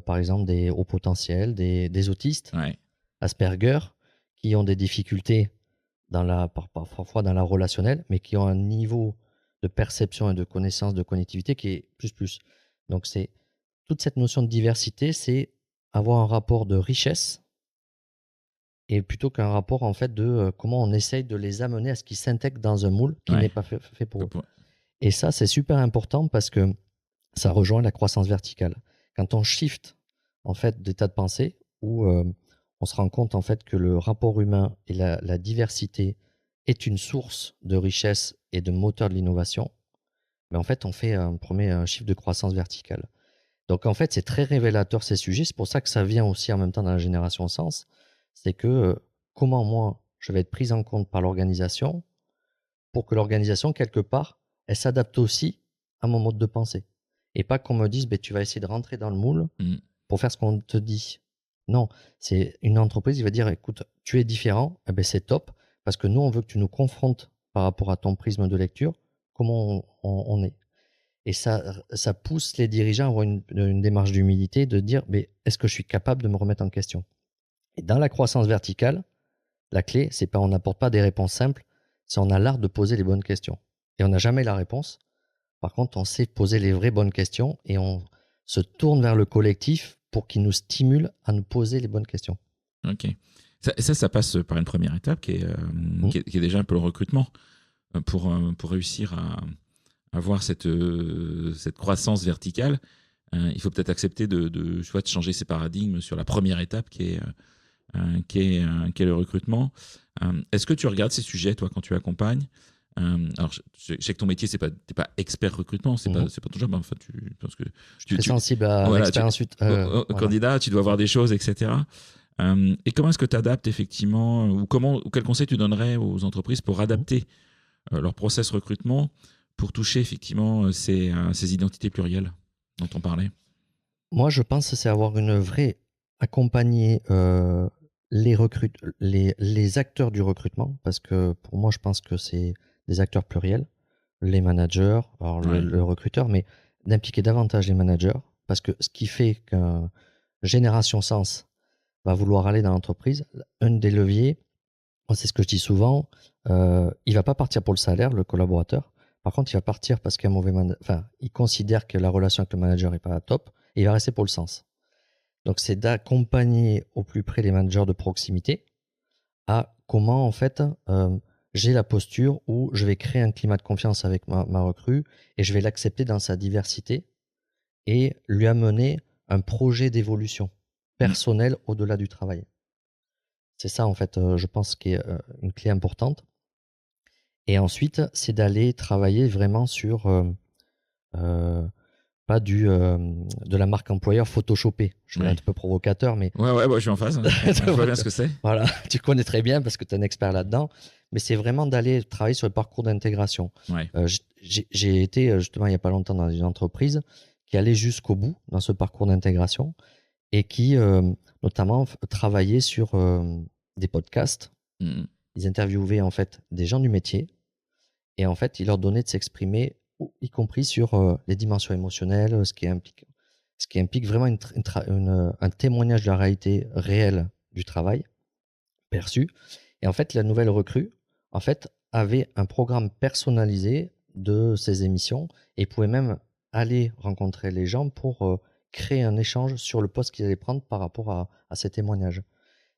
par exemple des hauts potentiels, des autistes, Asperger, qui ont des difficultés parfois dans la relationnelle, mais qui ont un niveau de perception et de connaissance, de connectivité qui est plus. Donc c'est toute cette notion de diversité, c'est avoir un rapport de richesse et plutôt qu'un rapport en fait de comment on essaye de les amener à ce qu'ils s'intègrent dans un moule qui n'est pas fait pour eux. Et ça, c'est super important parce que ça rejoint la croissance verticale. Quand on shift en fait d'état de pensée où on se rend compte en fait que le rapport humain et la diversité est une source de richesse et de moteur de l'innovation, mais en fait on fait un premier chiffre de croissance verticale. Donc en fait c'est très révélateur ces sujets, c'est pour ça que ça vient aussi en même temps dans la génération Sens, c'est que comment moi je vais être pris en compte par l'organisation pour que l'organisation quelque part elle s'adapte aussi à mon mode de pensée. Et pas qu'on me dise tu vas essayer de rentrer dans le moule pour faire ce qu'on te dit. Non, c'est une entreprise qui va dire écoute, tu es différent, c'est top, parce que nous on veut que tu nous confrontes par rapport à ton prisme de lecture, comment on est. Et ça pousse les dirigeants à avoir une démarche d'humilité, de dire est-ce que je suis capable de me remettre en question. Et dans la croissance verticale, la clé, c'est pas on n'apporte pas des réponses simples, c'est on a l'art de poser les bonnes questions. Et on n'a jamais la réponse. Par contre, on sait poser les vraies bonnes questions et on se tourne vers le collectif pour qu'il nous stimule à nous poser les bonnes questions. Ok. Ça passe par une première étape qui est déjà un peu le recrutement pour réussir à avoir cette croissance verticale. il faut peut-être accepter de changer ses paradigmes sur la première étape qui est le recrutement. Est-ce que tu regardes ces sujets, toi, quand tu accompagnes? Alors, je sais que ton métier, t'es pas expert recrutement, c'est pas ton job. Enfin, je pense que Je suis très sensible à voilà, l'expérience au voilà. candidat, tu dois voir des choses, etc. Et comment est-ce que tu adaptes effectivement, ou quel conseil tu donnerais aux entreprises pour adapter leur process recrutement pour toucher effectivement ces identités plurielles dont on parlait? Moi, je pense que c'est avoir une vraie accompagner les acteurs du recrutement, parce que pour moi, je pense que c'est des acteurs pluriels, les managers, alors Ouais. le recruteur, mais d'impliquer davantage les managers, parce que ce qui fait qu'un Génération Sens va vouloir aller dans l'entreprise, un des leviers, moi, c'est ce que je dis souvent, il va pas partir pour le salaire, le collaborateur. Par contre, il va partir parce qu'il y a un mauvais enfin, il considère que la relation avec le manager est pas top et il va rester pour le sens. Donc, c'est d'accompagner au plus près les managers de proximité à comment, en fait, j'ai la posture où je vais créer un climat de confiance avec ma recrue et je vais l'accepter dans sa diversité et lui amener un projet d'évolution Mm. personnelle au-delà du travail. C'est ça, en fait, je pense, qui est une clé importante. Et ensuite, c'est d'aller travailler vraiment sur, pas de la marque employeur photoshopée. Je suis un Ouais. peu provocateur, mais Ouais, je suis en phase. Je vois bien ce que c'est. voilà, tu connais très bien parce que tu es un expert là-dedans. Mais c'est vraiment d'aller travailler sur le parcours d'intégration. Ouais. J'ai été justement il n'y a pas longtemps dans une entreprise qui allait jusqu'au bout dans ce parcours d'intégration et qui notamment travaillait sur des podcasts. Mm. Ils interviewaient en fait des gens du métier et en fait, ils leur donnaient de s'exprimer, y compris sur les dimensions émotionnelles, ce qui implique vraiment un témoignage de la réalité réelle du travail perçu. Et en fait, la nouvelle recrue, en fait, avait un programme personnalisé de ces émissions et pouvait même aller rencontrer les gens pour créer un échange sur le poste qu'ils allaient prendre par rapport à ces témoignages.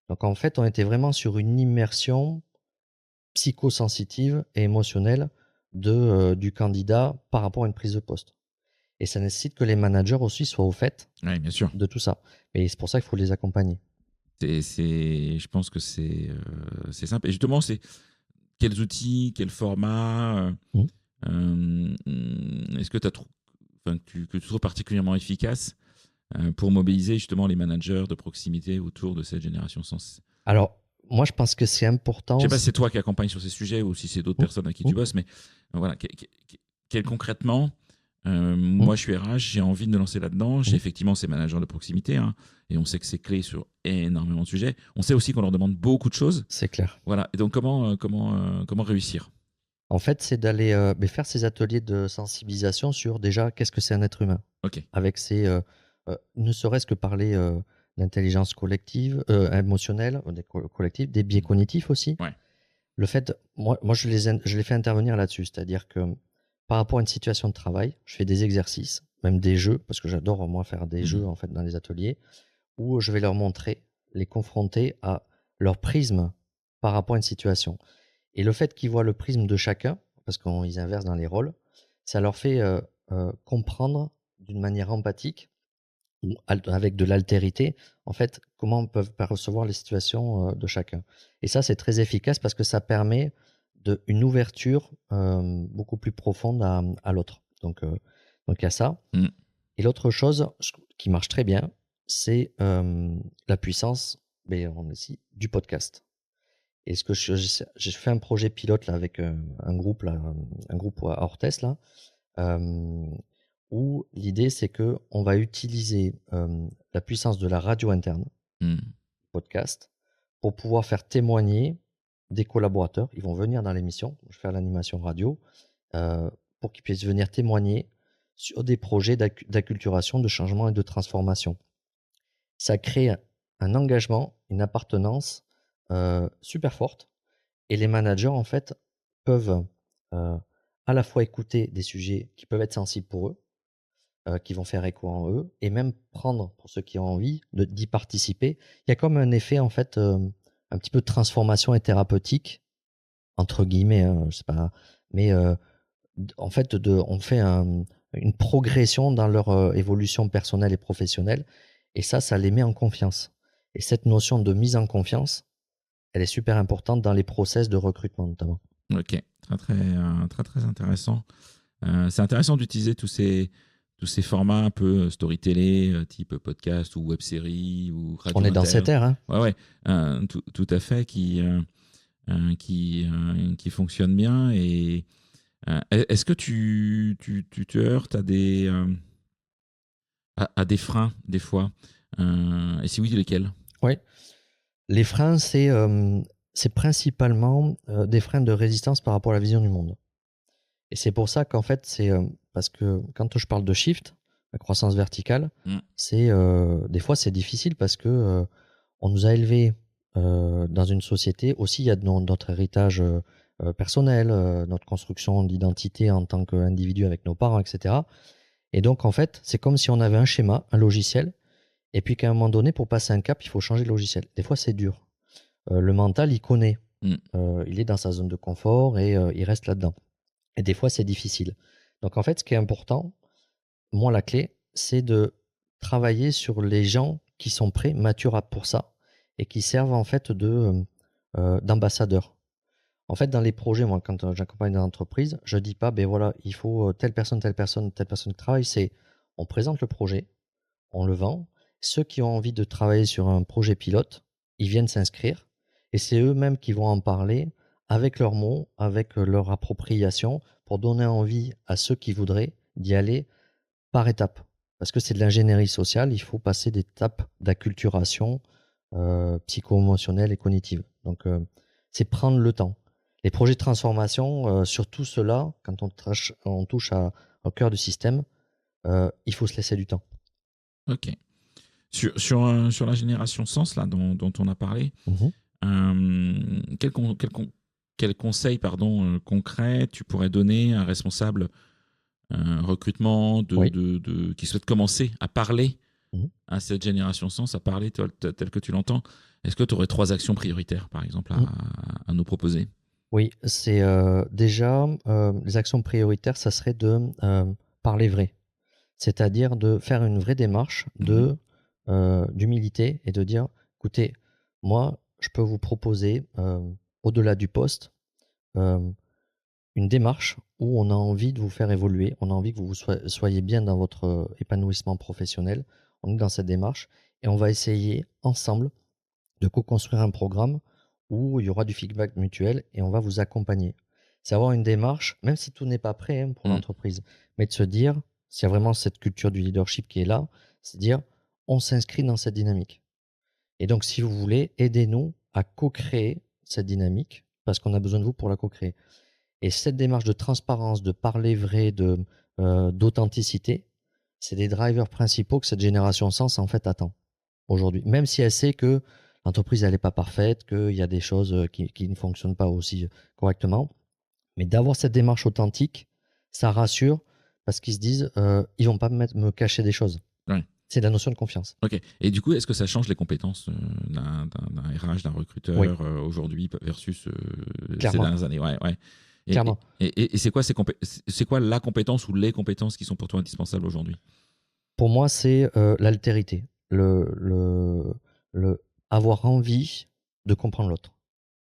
Donc en fait, on était vraiment sur une immersion psychosensitive et émotionnelle du candidat par rapport à une prise de poste. Et ça nécessite que les managers aussi soient au fait Ouais, bien sûr. de tout ça. Et c'est pour ça qu'il faut les accompagner. Je pense que c'est simple. Et justement, c'est quels outils, quel format Mmh. est-ce que que tu trouves particulièrement efficace pour mobiliser justement les managers de proximité autour de cette génération sens? Alors, moi, je pense que c'est Je important. sais pas si c'est toi qui accompagne sur ces sujets ou si c'est d'autres Mmh, personnes avec qui mmh, tu bosses, mais voilà, quel concrètement, mmh, moi je suis RH, j'ai envie de me lancer là-dedans. J'ai mmh. effectivement ces managers de proximité, hein, et on sait que c'est clé sur énormément de sujets. On sait aussi qu'on leur demande beaucoup de choses. C'est clair. Voilà. Et donc comment réussir? En fait, c'est d'aller faire ces ateliers de sensibilisation sur déjà qu'est-ce que c'est un être humain, Ok. avec ne serait-ce que parler d'intelligence collective, émotionnelle, collective, des biais cognitifs aussi. Ouais. Le fait, moi je les fais intervenir là-dessus, c'est-à-dire que par rapport à une situation de travail, je fais des exercices, même des jeux, parce que j'adore moi faire des jeux Mhm. en fait dans les ateliers, où je vais leur montrer, les confronter à leur prisme par rapport à une situation. Et le fait qu'ils voient le prisme de chacun, parce qu'ils inversent dans les rôles, ça leur fait comprendre d'une manière empathique ou avec de l'altérité, en fait, comment on peut percevoir les situations de chacun. Et ça, c'est très efficace parce que ça permet une ouverture beaucoup plus profonde à l'autre. Donc il y a ça. Mm. Et l'autre chose qui marche très bien, c'est la puissance, mais on est ici, du podcast. Et ce que j'ai fait un projet pilote là avec un groupe à Orthez là, euh, où l'idée c'est que on va utiliser la puissance de la radio interne, Mm. podcast, pour pouvoir faire témoigner des collaborateurs. Ils vont venir dans l'émission, je vais faire l'animation radio, pour qu'ils puissent venir témoigner sur des projets d'acculturation, de changement et de transformation. Ça crée un engagement, une appartenance super forte. Et les managers, en fait, peuvent à la fois écouter des sujets qui peuvent être sensibles pour eux, qui vont faire écho en eux, et même prendre, pour ceux qui ont envie, d'y participer. Il y a comme un effet, en fait, un petit peu de transformation et thérapeutique, entre guillemets, je sais pas, mais en fait, on fait une progression dans leur évolution personnelle et professionnelle. Et ça les met en confiance. Et cette notion de mise en confiance, elle est super importante dans les process de recrutement notamment. Ok, très intéressant. C'est intéressant d'utiliser tous ces formats un peu story-télé, type podcast ou web-série ou radio. On est dans cette ère, hein. Ouais, tout à fait, qui fonctionne bien. Et est-ce que tu te heurtes à des freins des fois, et si oui, lesquels? Oui. Les freins, c'est principalement des freins de résistance par rapport à la vision du monde. Et c'est pour ça qu'en fait, c'est parce que quand je parle de shift, la croissance verticale, c'est des fois c'est difficile parce que on nous a élevés dans une société. Aussi, il y a notre héritage personnel, notre construction d'identité en tant qu'individu avec nos parents, etc. Et donc, en fait, c'est comme si on avait un schéma, un logiciel, et puis qu'à un moment donné, pour passer un cap, il faut changer le logiciel. Des fois, c'est dur. Le mental, il connaît. Il est dans sa zone de confort et il reste là-dedans. Et des fois, c'est difficile. Donc, en fait, ce qui est important, moi, la clé, c'est de travailler sur les gens qui sont prêts, matures pour ça, et qui servent en fait d'ambassadeurs. En fait, dans les projets, moi, quand j'accompagne des entreprises, je dis pas, ben voilà, il faut telle personne qui travaille. C'est, on présente le projet, on le vend. Ceux qui ont envie de travailler sur un projet pilote, ils viennent s'inscrire, et c'est eux-mêmes qui vont en parler avec leurs mots, avec leur appropriation, pour donner envie à ceux qui voudraient d'y aller par étapes. Parce que c'est de l'ingénierie sociale, il faut passer des étapes d'acculturation psycho-émotionnelle et cognitive. Donc, c'est prendre le temps. Les projets de transformation, surtout ceux-là, quand on touche au cœur du système, il faut se laisser du temps. Ok. Sur la génération sens là, dont on a parlé, quel conseil concret tu pourrais donner à un responsable recrutement qui souhaite commencer à parler à cette génération sens, à parler tel que tu l'entends? Est-ce que tu aurais 3 actions prioritaires, par exemple, à nous proposer? Oui, c'est déjà les actions prioritaires, ça serait de parler vrai. C'est-à-dire de faire une vraie démarche d'humilité et de dire, écoutez, moi, je peux vous proposer, au-delà du poste, une démarche où on a envie de vous faire évoluer, on a envie que vous soyez bien dans votre épanouissement professionnel. On est dans cette démarche et on va essayer ensemble de co-construire un programme où il y aura du feedback mutuel et on va vous accompagner. C'est avoir une démarche, même si tout n'est pas prêt pour l'entreprise, mais de se dire, s'il y a vraiment cette culture du leadership qui est là, c'est dire, on s'inscrit dans cette dynamique. Et donc, si vous voulez, aidez-nous à co-créer cette dynamique, parce qu'on a besoin de vous pour la co-créer. Et cette démarche de transparence, de parler vrai, d'authenticité, c'est des drivers principaux que cette génération sens en fait attend aujourd'hui. Même si elle sait que l'entreprise elle n'est pas parfaite, qu'il y a des choses qui ne fonctionnent pas aussi correctement, mais d'avoir cette démarche authentique, ça rassure parce qu'ils se disent ils vont pas me cacher des choses. Ouais. C'est la notion de confiance. Ok. Et du coup, est-ce que ça change les compétences d'un RH, d'un recruteur aujourd'hui versus ces dernières années? Ouais. Clairement. Et c'est quoi la compétence ou les compétences qui sont pour toi indispensables aujourd'hui? Pour moi, c'est l'altérité, le avoir envie de comprendre l'autre.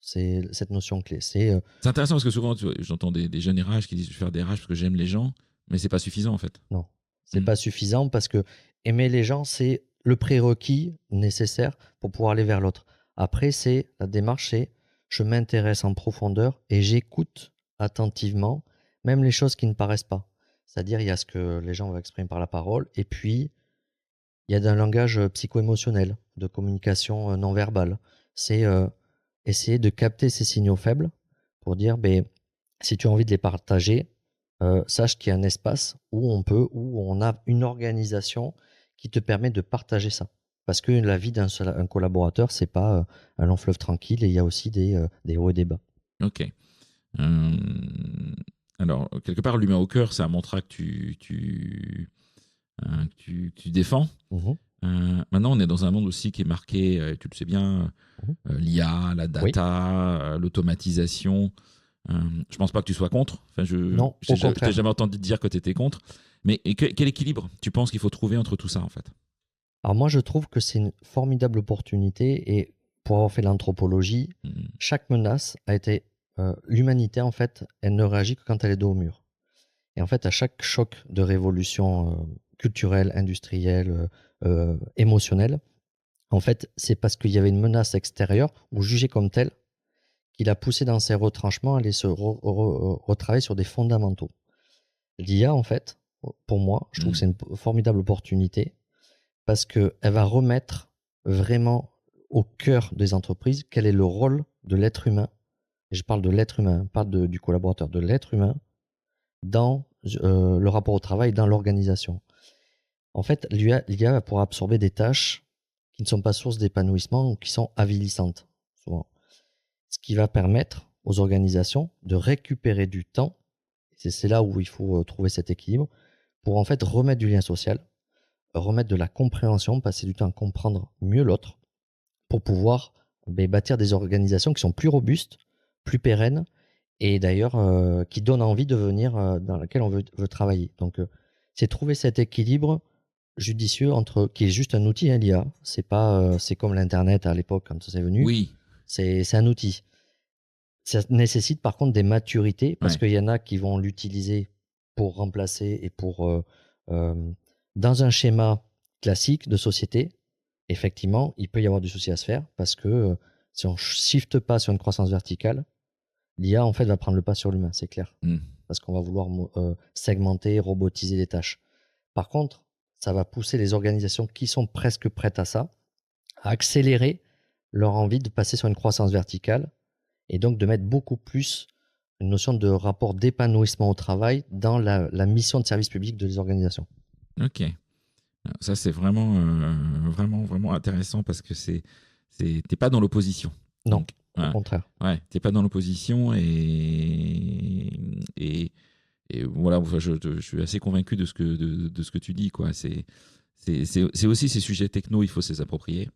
C'est cette notion clé. C'est intéressant parce que souvent, j'entends des jeunes RH qui disent je vais faire des RH parce que j'aime les gens, mais c'est pas suffisant en fait. Non, c'est pas suffisant parce que aimer les gens, c'est le prérequis nécessaire pour pouvoir aller vers l'autre. Après, c'est la démarche, c'est je m'intéresse en profondeur et j'écoute attentivement, même les choses qui ne paraissent pas. C'est-à-dire, il y a ce que les gens vont exprimer par la parole, et puis il y a un langage psycho-émotionnel, de communication non verbale. C'est essayer de capter ces signaux faibles pour dire, si tu as envie de les partager, sache qu'il y a un espace où on a une organisation qui te permet de partager ça. Parce que la vie d'un collaborateur, c'est pas un long fleuve tranquille, et il y a aussi des hauts et des bas. Ok. Alors, quelque part, l'humain au cœur, c'est un mantra que tu défends. Maintenant, on est dans un monde aussi qui est marqué, tu le sais bien, l'IA, la data, l'automatisation. Je pense pas que tu sois contre. Enfin, non, je t'ai jamais entendu dire que tu étais contre. Mais quel équilibre tu penses qu'il faut trouver entre tout ça, en fait? Alors moi, je trouve que c'est une formidable opportunité et pour avoir fait l'anthropologie, Mmh. chaque menace a été l'humanité, en fait, elle ne réagit que quand elle est dos au mur. Et en fait, à chaque choc de révolution culturelle, industrielle, émotionnelle, en fait, c'est parce qu'il y avait une menace extérieure ou jugée comme telle qu'il a poussé dans ses retranchements à aller se retravailler sur des fondamentaux. L'IA, en fait, pour moi, je trouve que Mmh. c'est une formidable opportunité parce qu'elle va remettre vraiment au cœur des entreprises quel est le rôle de l'être humain. Et je parle de l'être humain, pas du collaborateur, de l'être humain dans le rapport au travail, dans l'organisation. En fait, l'IA va pouvoir absorber des tâches qui ne sont pas source d'épanouissement ou qui sont avilissantes, souvent. Ce qui va permettre aux organisations de récupérer du temps. C'est là où il faut trouver cet équilibre pour en fait remettre du lien social, remettre de la compréhension, passer du temps à comprendre mieux l'autre pour pouvoir bâtir des organisations qui sont plus robustes, plus pérennes et d'ailleurs qui donnent envie de venir dans laquelle on veut travailler. Donc c'est trouver cet équilibre judicieux entre qui est juste un outil, hein, l'IA. C'est pas c'est comme l'internet à l'époque quand c'est venu. Oui, C'est un outil. Ça nécessite par contre des maturités parce ouais. qu'il y en a qui vont l'utiliser pour remplacer et pour dans un schéma classique de société, effectivement, il peut y avoir du souci à se faire parce que si on shift pas sur une croissance verticale, l'IA en fait va prendre le pas sur l'humain, c'est clair, Mmh. parce qu'on va vouloir segmenter, robotiser les tâches. Par contre, ça va pousser les organisations qui sont presque prêtes à ça, à accélérer leur envie de passer sur une croissance verticale et donc de mettre beaucoup plus une notion de rapport d'épanouissement au travail dans la mission de service public de les organisations. OK. Ça, c'est vraiment, vraiment, vraiment intéressant parce que t'es pas dans l'opposition. Non, Donc, au ouais, contraire. ouais, t'es pas dans l'opposition et voilà, enfin, je suis assez convaincu de ce que tu dis, quoi. C'est aussi ces sujets techno, il faut se les approprier.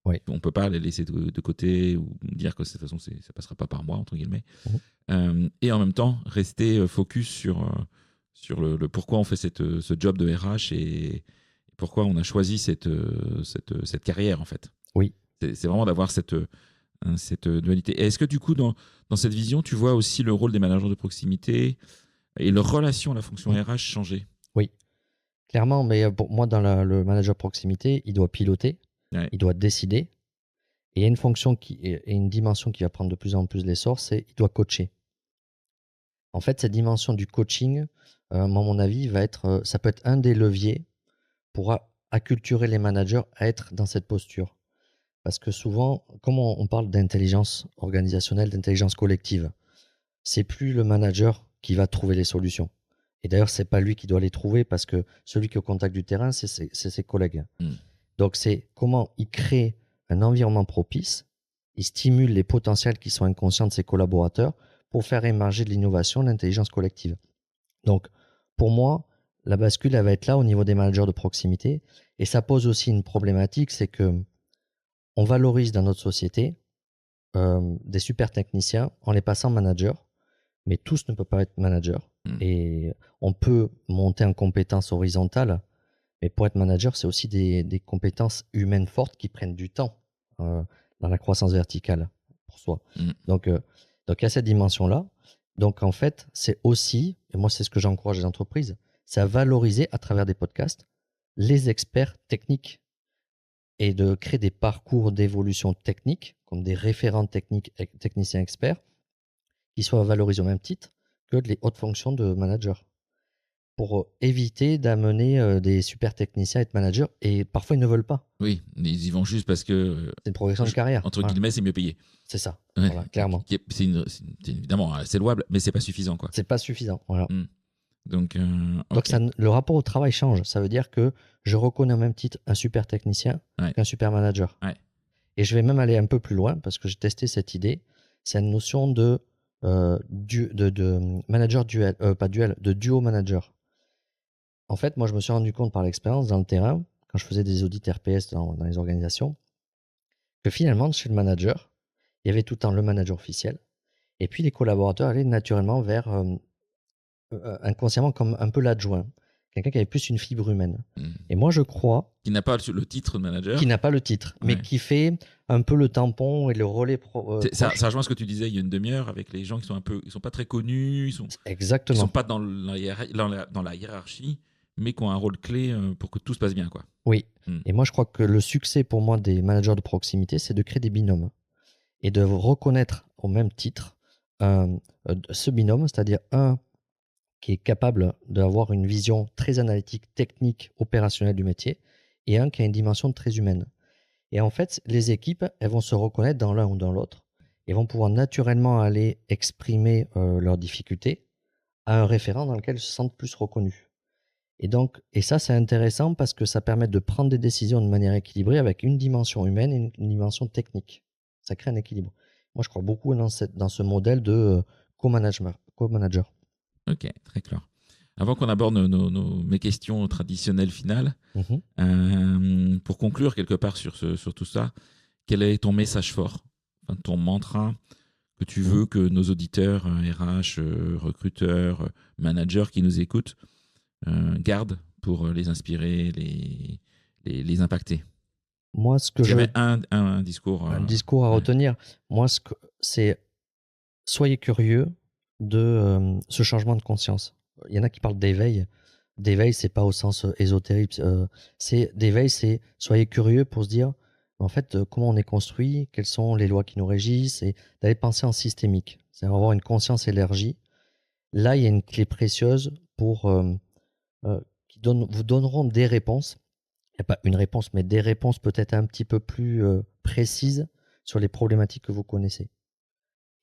Oui. On peut pas les laisser de côté ou dire que de toute façon, ça passera pas par moi, entre guillemets. Et en même temps, rester focus sur le pourquoi on fait ce job de RH et pourquoi on a choisi cette carrière, en fait. Oui. C'est vraiment d'avoir cette dualité. Et est-ce que du coup, dans cette vision, tu vois aussi le rôle des managers de proximité et leur relation à la fonction RH changer? Oui, clairement, mais pour moi, dans le manager proximité, il doit piloter, Ouais. il doit décider, et il y a une fonction et une dimension qui va prendre de plus en plus l'essor, c'est il doit coacher. En fait, cette dimension du coaching, à mon avis, ça peut être un des leviers pour acculturer les managers à être dans cette posture. Parce que souvent, comme on parle d'intelligence organisationnelle, d'intelligence collective, c'est plus le manager qui va trouver les solutions. Et d'ailleurs, c'est pas lui qui doit les trouver parce que celui qui est au contact du terrain, c'est ses collègues. Mm. Donc, c'est comment il crée un environnement propice, il stimule les potentiels qui sont inconscients de ses collaborateurs pour faire émerger de l'innovation, de l'intelligence collective. Donc, pour moi, la bascule, elle va être là au niveau des managers de proximité. Et ça pose aussi une problématique, c'est que on valorise dans notre société des super techniciens en les passant manager, mais tous ne peuvent pas être manager. Mm. Et on peut monter en compétences horizontales, mais pour être manager, c'est aussi des compétences humaines fortes qui prennent du temps dans la croissance verticale pour soi. Mm. Donc il y a cette dimension-là. Donc en fait, c'est aussi, et moi c'est ce que j'encourage les entreprises, c'est à valoriser à travers des podcasts les experts techniques et de créer des parcours d'évolution technique, comme des référents techniques, techniciens experts, qui soient valorisés au même titre que les hautes fonctions de manager, pour éviter d'amener des super techniciens à être managers, et parfois ils ne veulent pas. Oui, ils y vont juste parce que, C'est une progression de carrière. entre Voilà. guillemets, c'est mieux payé. C'est ça, Ouais. voilà, clairement. C'est évidemment assez louable, mais c'est pas suffisant, quoi. C'est pas suffisant. Voilà. Mm. Donc, Donc ok. le rapport au travail change. Ça veut dire que je reconnais au même titre un super technicien Ouais. qu'un super manager. Ouais. Et je vais même aller un peu plus loin parce que j'ai testé cette idée. C'est une notion de manager duel, pas duel, de duo manager. En fait, moi, je me suis rendu compte par l'expérience dans le terrain, quand je faisais des audits RPS dans les organisations, que finalement, chez le manager, il y avait tout le temps le manager officiel, et puis les collaborateurs allaient naturellement vers inconsciemment comme un peu l'adjoint, quelqu'un qui avait plus une fibre humaine. Mmh. Et moi, je crois... Qui n'a pas le titre de manager. Qui n'a pas le titre, mais Ouais. qui fait un peu le tampon et le relais ça rejoint ce que tu disais il y a une demi-heure avec les gens qui sont ils sont pas très connus, Exactement. Ils sont pas dans la hiérarchie, mais qui ont un rôle clé pour que tout se passe bien, quoi. Oui. Et moi, je crois que le succès pour moi des managers de proximité, c'est de créer des binômes et de reconnaître au même titre ce binôme, c'est-à-dire un qui est capable d'avoir une vision très analytique, technique, opérationnelle du métier, et un qui a une dimension très humaine. Et en fait, les équipes, elles vont se reconnaître dans l'un ou dans l'autre, et vont pouvoir naturellement aller exprimer leurs difficultés à un référent dans lequel ils se sentent plus reconnus. Et ça, c'est intéressant parce que ça permet de prendre des décisions de manière équilibrée avec une dimension humaine et une dimension technique. Ça crée un équilibre. Moi, je crois beaucoup dans ce modèle de co-manager. Ok, très clair. Avant qu'on aborde mes questions traditionnelles finales, pour conclure quelque part sur tout ça, quel est ton message fort, ton mantra que tu veux que nos auditeurs, RH, recruteurs, managers qui nous écoutent, gardent pour les inspirer, les impacter? Moi, ce que il y avait un discours. Un discours à retenir. Moi, c'est soyez curieux de ce changement de conscience. Il y en a qui parlent d'éveil. D'éveil, c'est pas au sens ésotérique. D'éveil, c'est soyez curieux pour se dire, en fait, comment on est construit, quelles sont les lois qui nous régissent, et d'aller penser en systémique. C'est avoir une conscience élargie. Là, il y a une clé précieuse qui vous donneront des réponses. Il n'y a pas une réponse, mais des réponses peut-être un petit peu plus précises sur les problématiques que vous connaissez.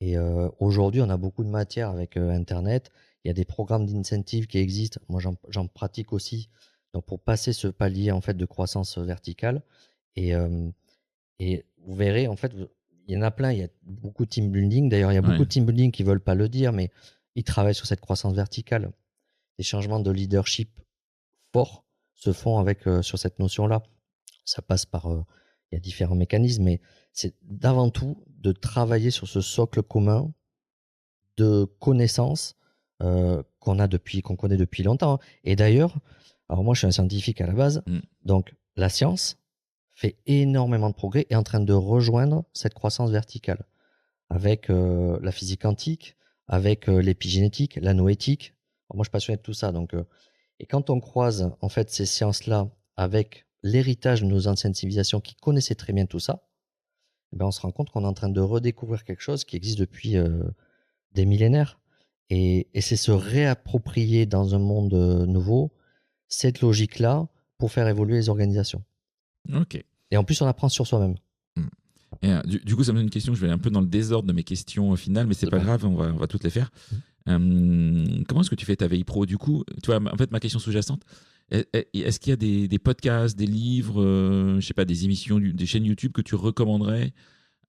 Et aujourd'hui, on a beaucoup de matière avec Internet. Il y a des programmes d'incentive qui existent. Moi, j'en pratique aussi. Donc, pour passer ce palier en fait de croissance verticale. Et vous verrez, en fait, il y en a plein. Il y a beaucoup de team building. D'ailleurs, il y a beaucoup de team building qui veulent pas le dire, mais ils travaillent sur cette croissance verticale. Des changements de leadership forts se font sur cette notion-là. Ça passe par... il y a différents mécanismes, mais c'est d'avant tout de travailler sur ce socle commun de connaissances qu'on connaît depuis longtemps. Et d'ailleurs, alors moi je suis un scientifique à la base, donc la science fait énormément de progrès et est en train de rejoindre cette croissance verticale avec la physique quantique, avec l'épigénétique, la noétique. Alors moi je suis passionné de tout ça, donc et quand on croise en fait ces sciences-là avec l'héritage de nos anciennes civilisations qui connaissaient très bien tout ça, on se rend compte qu'on est en train de redécouvrir quelque chose qui existe depuis des millénaires. Et c'est se réapproprier dans un monde nouveau cette logique-là pour faire évoluer les organisations. Ok. Et en plus, on apprend sur soi-même. Et, du coup, ça me donne une question. Je vais aller un peu dans le désordre de mes questions finales, mais c'est pas grave, on va toutes les faire. Comment est-ce que tu fais ta veille pro? Du coup, tu vois, en fait, ma question sous-jacente, est-ce qu'il y a des podcasts, des livres, je sais pas, des émissions, des chaînes YouTube que tu recommanderais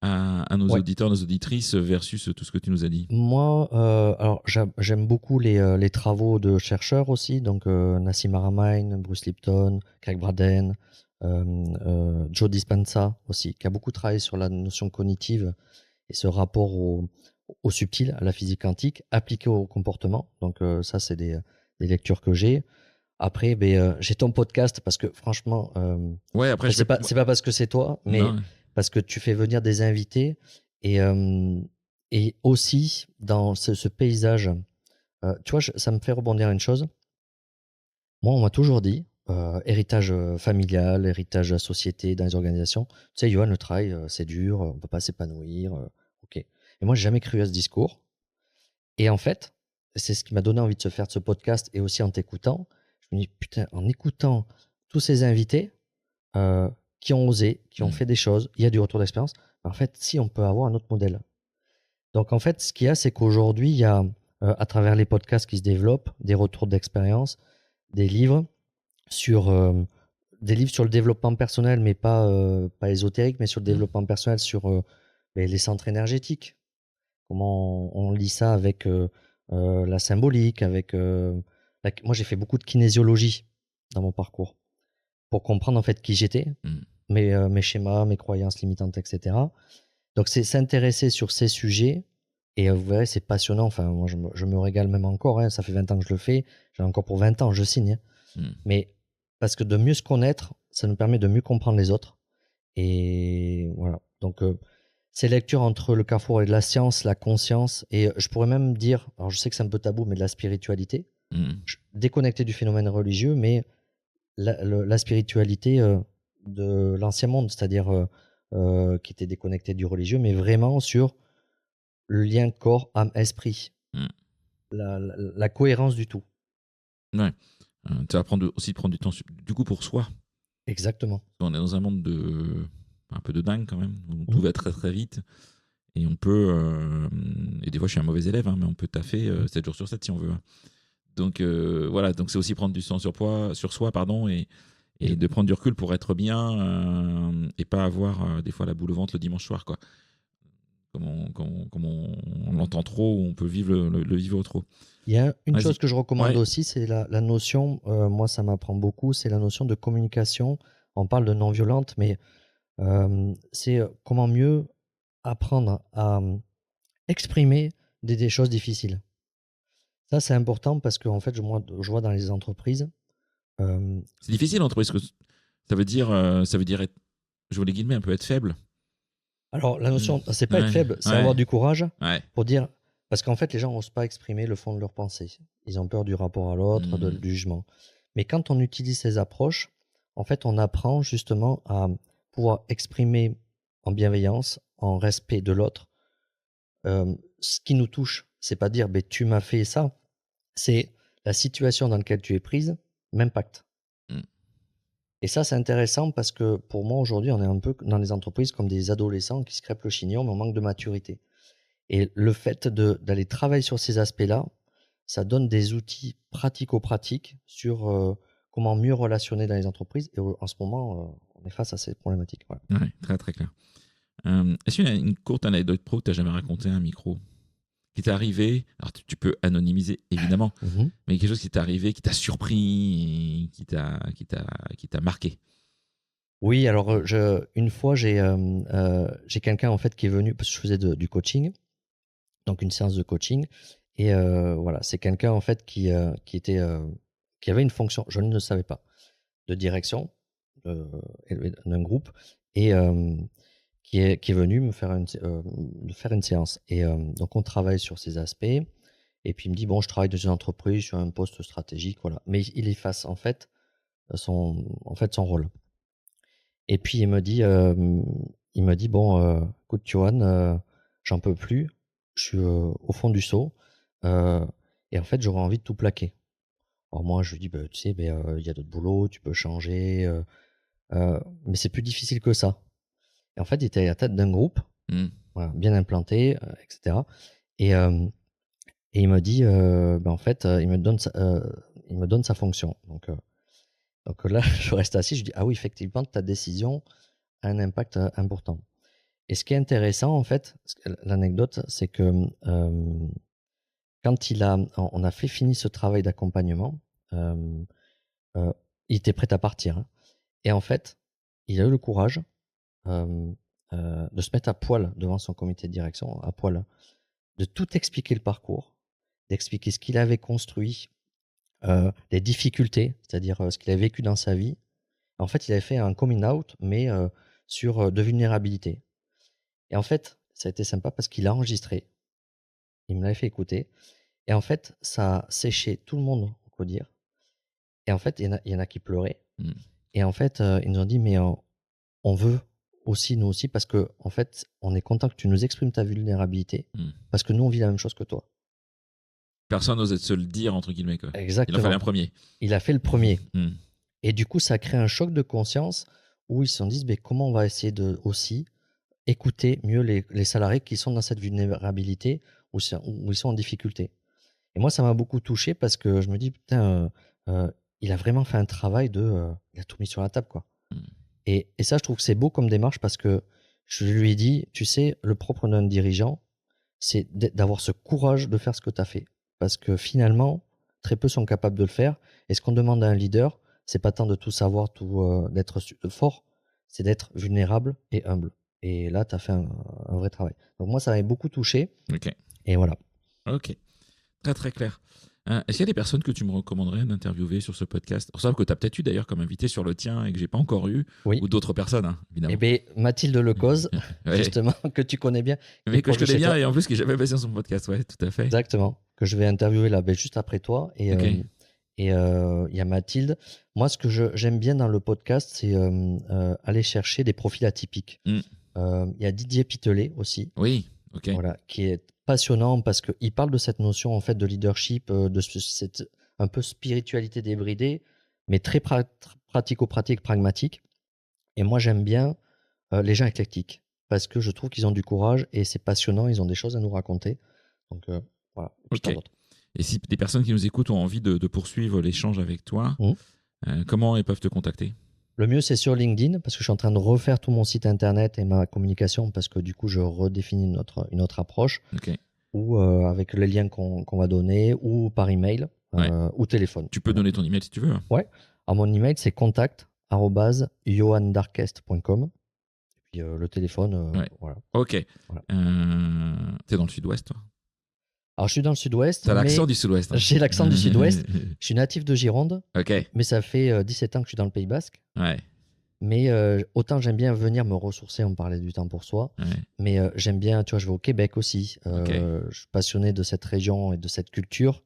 à nos auditeurs, nos auditrices versus tout ce que tu nous as dit? Moi, alors j'aime beaucoup les travaux de chercheurs aussi, donc Nassim Haramein, Bruce Lipton, Craig Braden, Joe Dispenza aussi, qui a beaucoup travaillé sur la notion cognitive et ce rapport au subtil, à la physique quantique, appliqué au comportement. Donc ça, c'est des lectures que j'ai. Après, j'ai ton podcast parce que franchement, après, c'est pas parce que c'est toi, mais parce que tu fais venir des invités et aussi dans ce paysage. Tu vois, ça me fait rebondir une chose. Moi, on m'a toujours dit, héritage familial, héritage de la société, dans les organisations. Tu sais, Johan, le travail, c'est dur, on peut pas s'épanouir. Ok. Et moi, j'ai jamais cru à ce discours. Et en fait, c'est ce qui m'a donné envie de se faire de ce podcast et aussi en t'écoutant. Je me dis, putain, en écoutant tous ces invités qui ont osé, qui ont fait des choses, il y a du retour d'expérience. En fait, si on peut avoir un autre modèle. Donc, en fait, ce qu'il y a, c'est qu'aujourd'hui, il y a, à travers les podcasts qui se développent, des retours d'expérience, des livres sur le développement personnel, mais pas ésotérique, mais sur le développement personnel, sur les centres énergétiques. Comment on lit ça avec la symbolique, avec moi j'ai fait beaucoup de kinésiologie dans mon parcours pour comprendre en fait qui j'étais, mes schémas, mes croyances limitantes, etc. Donc c'est s'intéresser sur ces sujets et vous verrez c'est passionnant. Enfin moi je me régale même encore, hein, ça fait 20 ans que je le fais, j'ai encore pour 20 ans, je signe. Mais parce que de mieux se connaître, ça nous permet de mieux comprendre les autres. Et voilà. Donc, ces lectures entre le carrefour et de la science, la conscience, et je pourrais même dire, alors je sais que c'est un peu tabou, mais de la spiritualité, déconnecté du phénomène religieux, mais la spiritualité de l'ancien monde, c'est-à-dire qui était déconnecté du religieux, mais vraiment sur le lien corps, âme, esprit, la cohérence du tout. Ouais. Tu vas aussi prendre du temps du coup pour soi. Exactement. On est dans un monde un peu de dingue quand même, où tout va très très vite. Et on peut, et des fois je suis un mauvais élève, mais on peut taffer 7 jours sur 7 si on veut. Donc voilà, donc c'est aussi prendre du temps sur soi, pardon, et de prendre du recul pour être bien et pas avoir des fois la boule au ventre le dimanche soir, quoi. Comme on l'entend trop, on peut vivre le vivre trop. Il y a une chose que je recommande aussi, c'est la notion, moi ça m'apprend beaucoup, c'est la notion de communication. On parle de non violente, mais c'est comment mieux apprendre à exprimer des choses difficiles. Ça, c'est important parce que en fait, je vois dans les entreprises. C'est difficile l'entreprise, parce que ça veut dire être, je vois les guillemets, un peu être faible. Alors, la notion, c'est pas être faible, c'est avoir du courage pour dire. Parce qu'en fait, les gens n'osent pas exprimer le fond de leurs pensées. Ils ont peur du rapport à l'autre, du jugement. Mais quand on utilise ces approches, en fait, on apprend justement à pouvoir exprimer en bienveillance, en respect de l'autre, ce qui nous touche. C'est pas dire, tu m'as fait ça. C'est la situation dans laquelle tu es prise m'impacte. Et ça, c'est intéressant parce que pour moi, aujourd'hui, on est un peu dans les entreprises comme des adolescents qui se crêpent le chignon, mais on manque de maturité. Et le fait d'aller travailler sur ces aspects-là, ça donne des outils pratico-pratiques sur comment mieux relationner dans les entreprises. Et en ce moment, on est face à ces problématiques. Voilà. Ouais, très très clair. Est-ce qu'il y a une courte anecdote pro que tu n'as jamais racontée à un micro qui t'est arrivé? Alors tu peux anonymiser évidemment, mais quelque chose qui t'est arrivé, qui t'a surpris et qui t'a marqué. Oui, alors une fois j'ai quelqu'un en fait qui est venu parce que je faisais du coaching, donc une séance de coaching, et voilà, c'est quelqu'un en fait qui avait une fonction, je ne le savais pas, de direction d'un groupe, et qui est venu me faire une séance. Et donc on travaille sur ces aspects. Et puis il me dit, bon, je travaille dans une entreprise, je suis à un poste stratégique, voilà. Mais il efface en fait son rôle. Et puis il me dit, bon, écoute, Johan, j'en peux plus, je suis au fond du seau, et en fait j'aurais envie de tout plaquer. Alors moi je lui dis, tu sais, il y a d'autres boulots, tu peux changer, mais c'est plus difficile que ça. Et en fait, il était à la tête d'un groupe, voilà, bien implanté, etc. Et il me dit, en fait, il me donne sa fonction. Donc là, je reste assis, je dis, ah oui, effectivement, ta décision a un impact important. Et ce qui est intéressant, en fait, l'anecdote, c'est que quand on a fait finir ce travail d'accompagnement, il était prêt à partir. Et en fait, il a eu le courage de se mettre à poil devant son comité de direction, à poil, de tout expliquer le parcours, d'expliquer ce qu'il avait construit, les difficultés, c'est-à-dire ce qu'il avait vécu dans sa vie. En fait, il avait fait un coming out, mais sur de vulnérabilité. Et en fait, ça a été sympa parce qu'il a enregistré, il me l'avait fait écouter, et en fait, ça a séché tout le monde au codir. Et en fait, il y en a qui pleuraient. Et en fait, ils nous ont dit, mais on veut aussi, nous aussi, parce que en fait, on est content que tu nous exprimes ta vulnérabilité, parce que nous, on vit la même chose que toi. Personne n'osait se le dire, entre guillemets, quoi. Exactement. Il en fallait un premier. Il a fait le premier. Et du coup, ça crée un choc de conscience où ils se sont dit, comment on va essayer de aussi écouter mieux les salariés qui sont dans cette vulnérabilité, où ils sont en difficulté. Et moi, ça m'a beaucoup touché parce que je me dis, putain, il a vraiment fait un travail il a tout mis sur la table, quoi. Et ça, je trouve que c'est beau comme démarche parce que je lui ai dit, tu sais, le propre d'un dirigeant, c'est d'avoir ce courage de faire ce que tu as fait. Parce que finalement, très peu sont capables de le faire. Et ce qu'on demande à un leader, c'est pas tant de tout savoir, d'être fort, c'est d'être vulnérable et humble. Et là, tu as fait un vrai travail. Donc moi, ça m'avait beaucoup touché. Ok. Et voilà. Ok. Très, très clair. Est-ce qu'il y a des personnes que tu me recommanderais d'interviewer sur ce podcast? On sait que tu as peut-être eu d'ailleurs comme invité sur le tien et que j'ai pas encore eu, Oui. ou d'autres personnes, hein, évidemment. Eh bien, Mathilde Lecause, Ouais. justement, que tu connais bien. Mais que je connais bien toi. et en plus qui est jamais passé dans son podcast, ouais, tout à fait. Exactement. Que je vais interviewer là, juste après toi. Et Ok. il y a Mathilde. Moi, ce que j'aime bien dans le podcast, c'est aller chercher des profils atypiques. Mm. Il y a Didier Pitelet aussi, Oui, ok. voilà, qui est passionnant parce qu'il parle de cette notion en fait de leadership, cette un peu spiritualité débridée, mais très pratico-pratique, pragmatique. Et moi, j'aime bien les gens éclectiques parce que je trouve qu'ils ont du courage et c'est passionnant, ils ont des choses à nous raconter. Donc voilà. Et puis Ok. tant d'autres. Et si des personnes qui nous écoutent ont envie de poursuivre l'échange avec toi, Mhm. comment elles peuvent te contacter? Le mieux, c'est sur LinkedIn parce que je suis en train de refaire tout mon site internet et ma communication parce que du coup, je redéfinis une autre approche Ok. ou avec les liens qu'on va donner ou par email Ouais. ou téléphone. Tu peux donner ton email si tu veux. Ouais. Alors, mon email, c'est contact@johandarkest.com. Et puis le téléphone, Ouais. voilà. Ok. Voilà. T'es dans le sud-ouest, toi? Alors, je suis dans le sud-ouest. T'as l'accent mais du sud-ouest. Hein. J'ai l'accent du sud-ouest. Je suis natif de Gironde, Ok. mais ça fait 17 ans que je suis dans le Pays Basque. Ouais. Mais autant j'aime bien venir me ressourcer, on parlait du temps pour soi, Ouais. mais j'aime bien, tu vois, je vais au Québec aussi. Ok. Je suis passionné de cette région et de cette culture,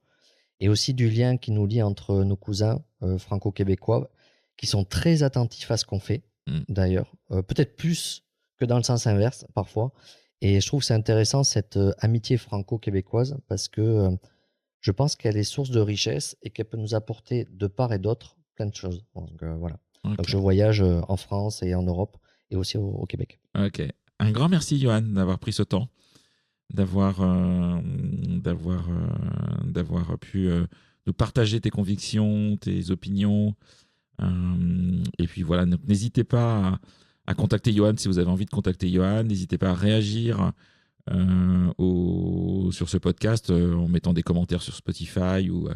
et aussi du lien qui nous lie entre nos cousins franco-québécois, qui sont très attentifs à ce qu'on fait, d'ailleurs. Peut-être plus que dans le sens inverse, parfois. Et je trouve que c'est intéressant, cette amitié franco-québécoise, parce que je pense qu'elle est source de richesse et qu'elle peut nous apporter de part et d'autre plein de choses. Donc voilà. Ok. Donc je voyage en France et en Europe et aussi au Québec. Ok. Un grand merci, Johan, d'avoir pris ce temps, d'avoir pu nous partager tes convictions, tes opinions. Et puis voilà, donc n'hésitez pas à contacter Johan si vous avez envie de contacter Johan. N'hésitez pas à réagir sur ce podcast en mettant des commentaires sur Spotify ou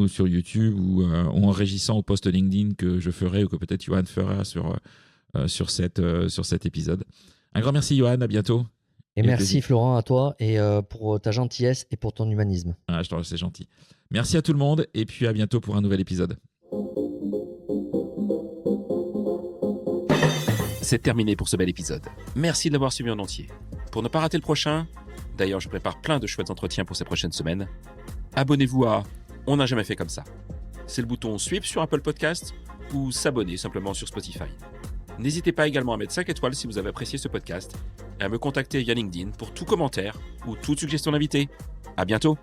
sur YouTube ou en réagissant au post LinkedIn que je ferai ou que peut-être Johan fera sur cet épisode. Un grand merci, Johan. À bientôt. Et merci, Florent, à toi et pour ta gentillesse et pour ton humanisme. Ah, je te remercie, c'est gentil. Merci à tout le monde et puis à bientôt pour un nouvel épisode. C'est terminé pour ce bel épisode. Merci de l'avoir suivi en entier. Pour ne pas rater le prochain, d'ailleurs je prépare plein de chouettes entretiens pour ces prochaines semaines, abonnez-vous à On n'a jamais fait comme ça. C'est le bouton Suivre sur Apple Podcast ou s'abonner simplement sur Spotify. N'hésitez pas également à mettre 5 étoiles si vous avez apprécié ce podcast et à me contacter via LinkedIn pour tout commentaire ou toute suggestion d'invité. À bientôt!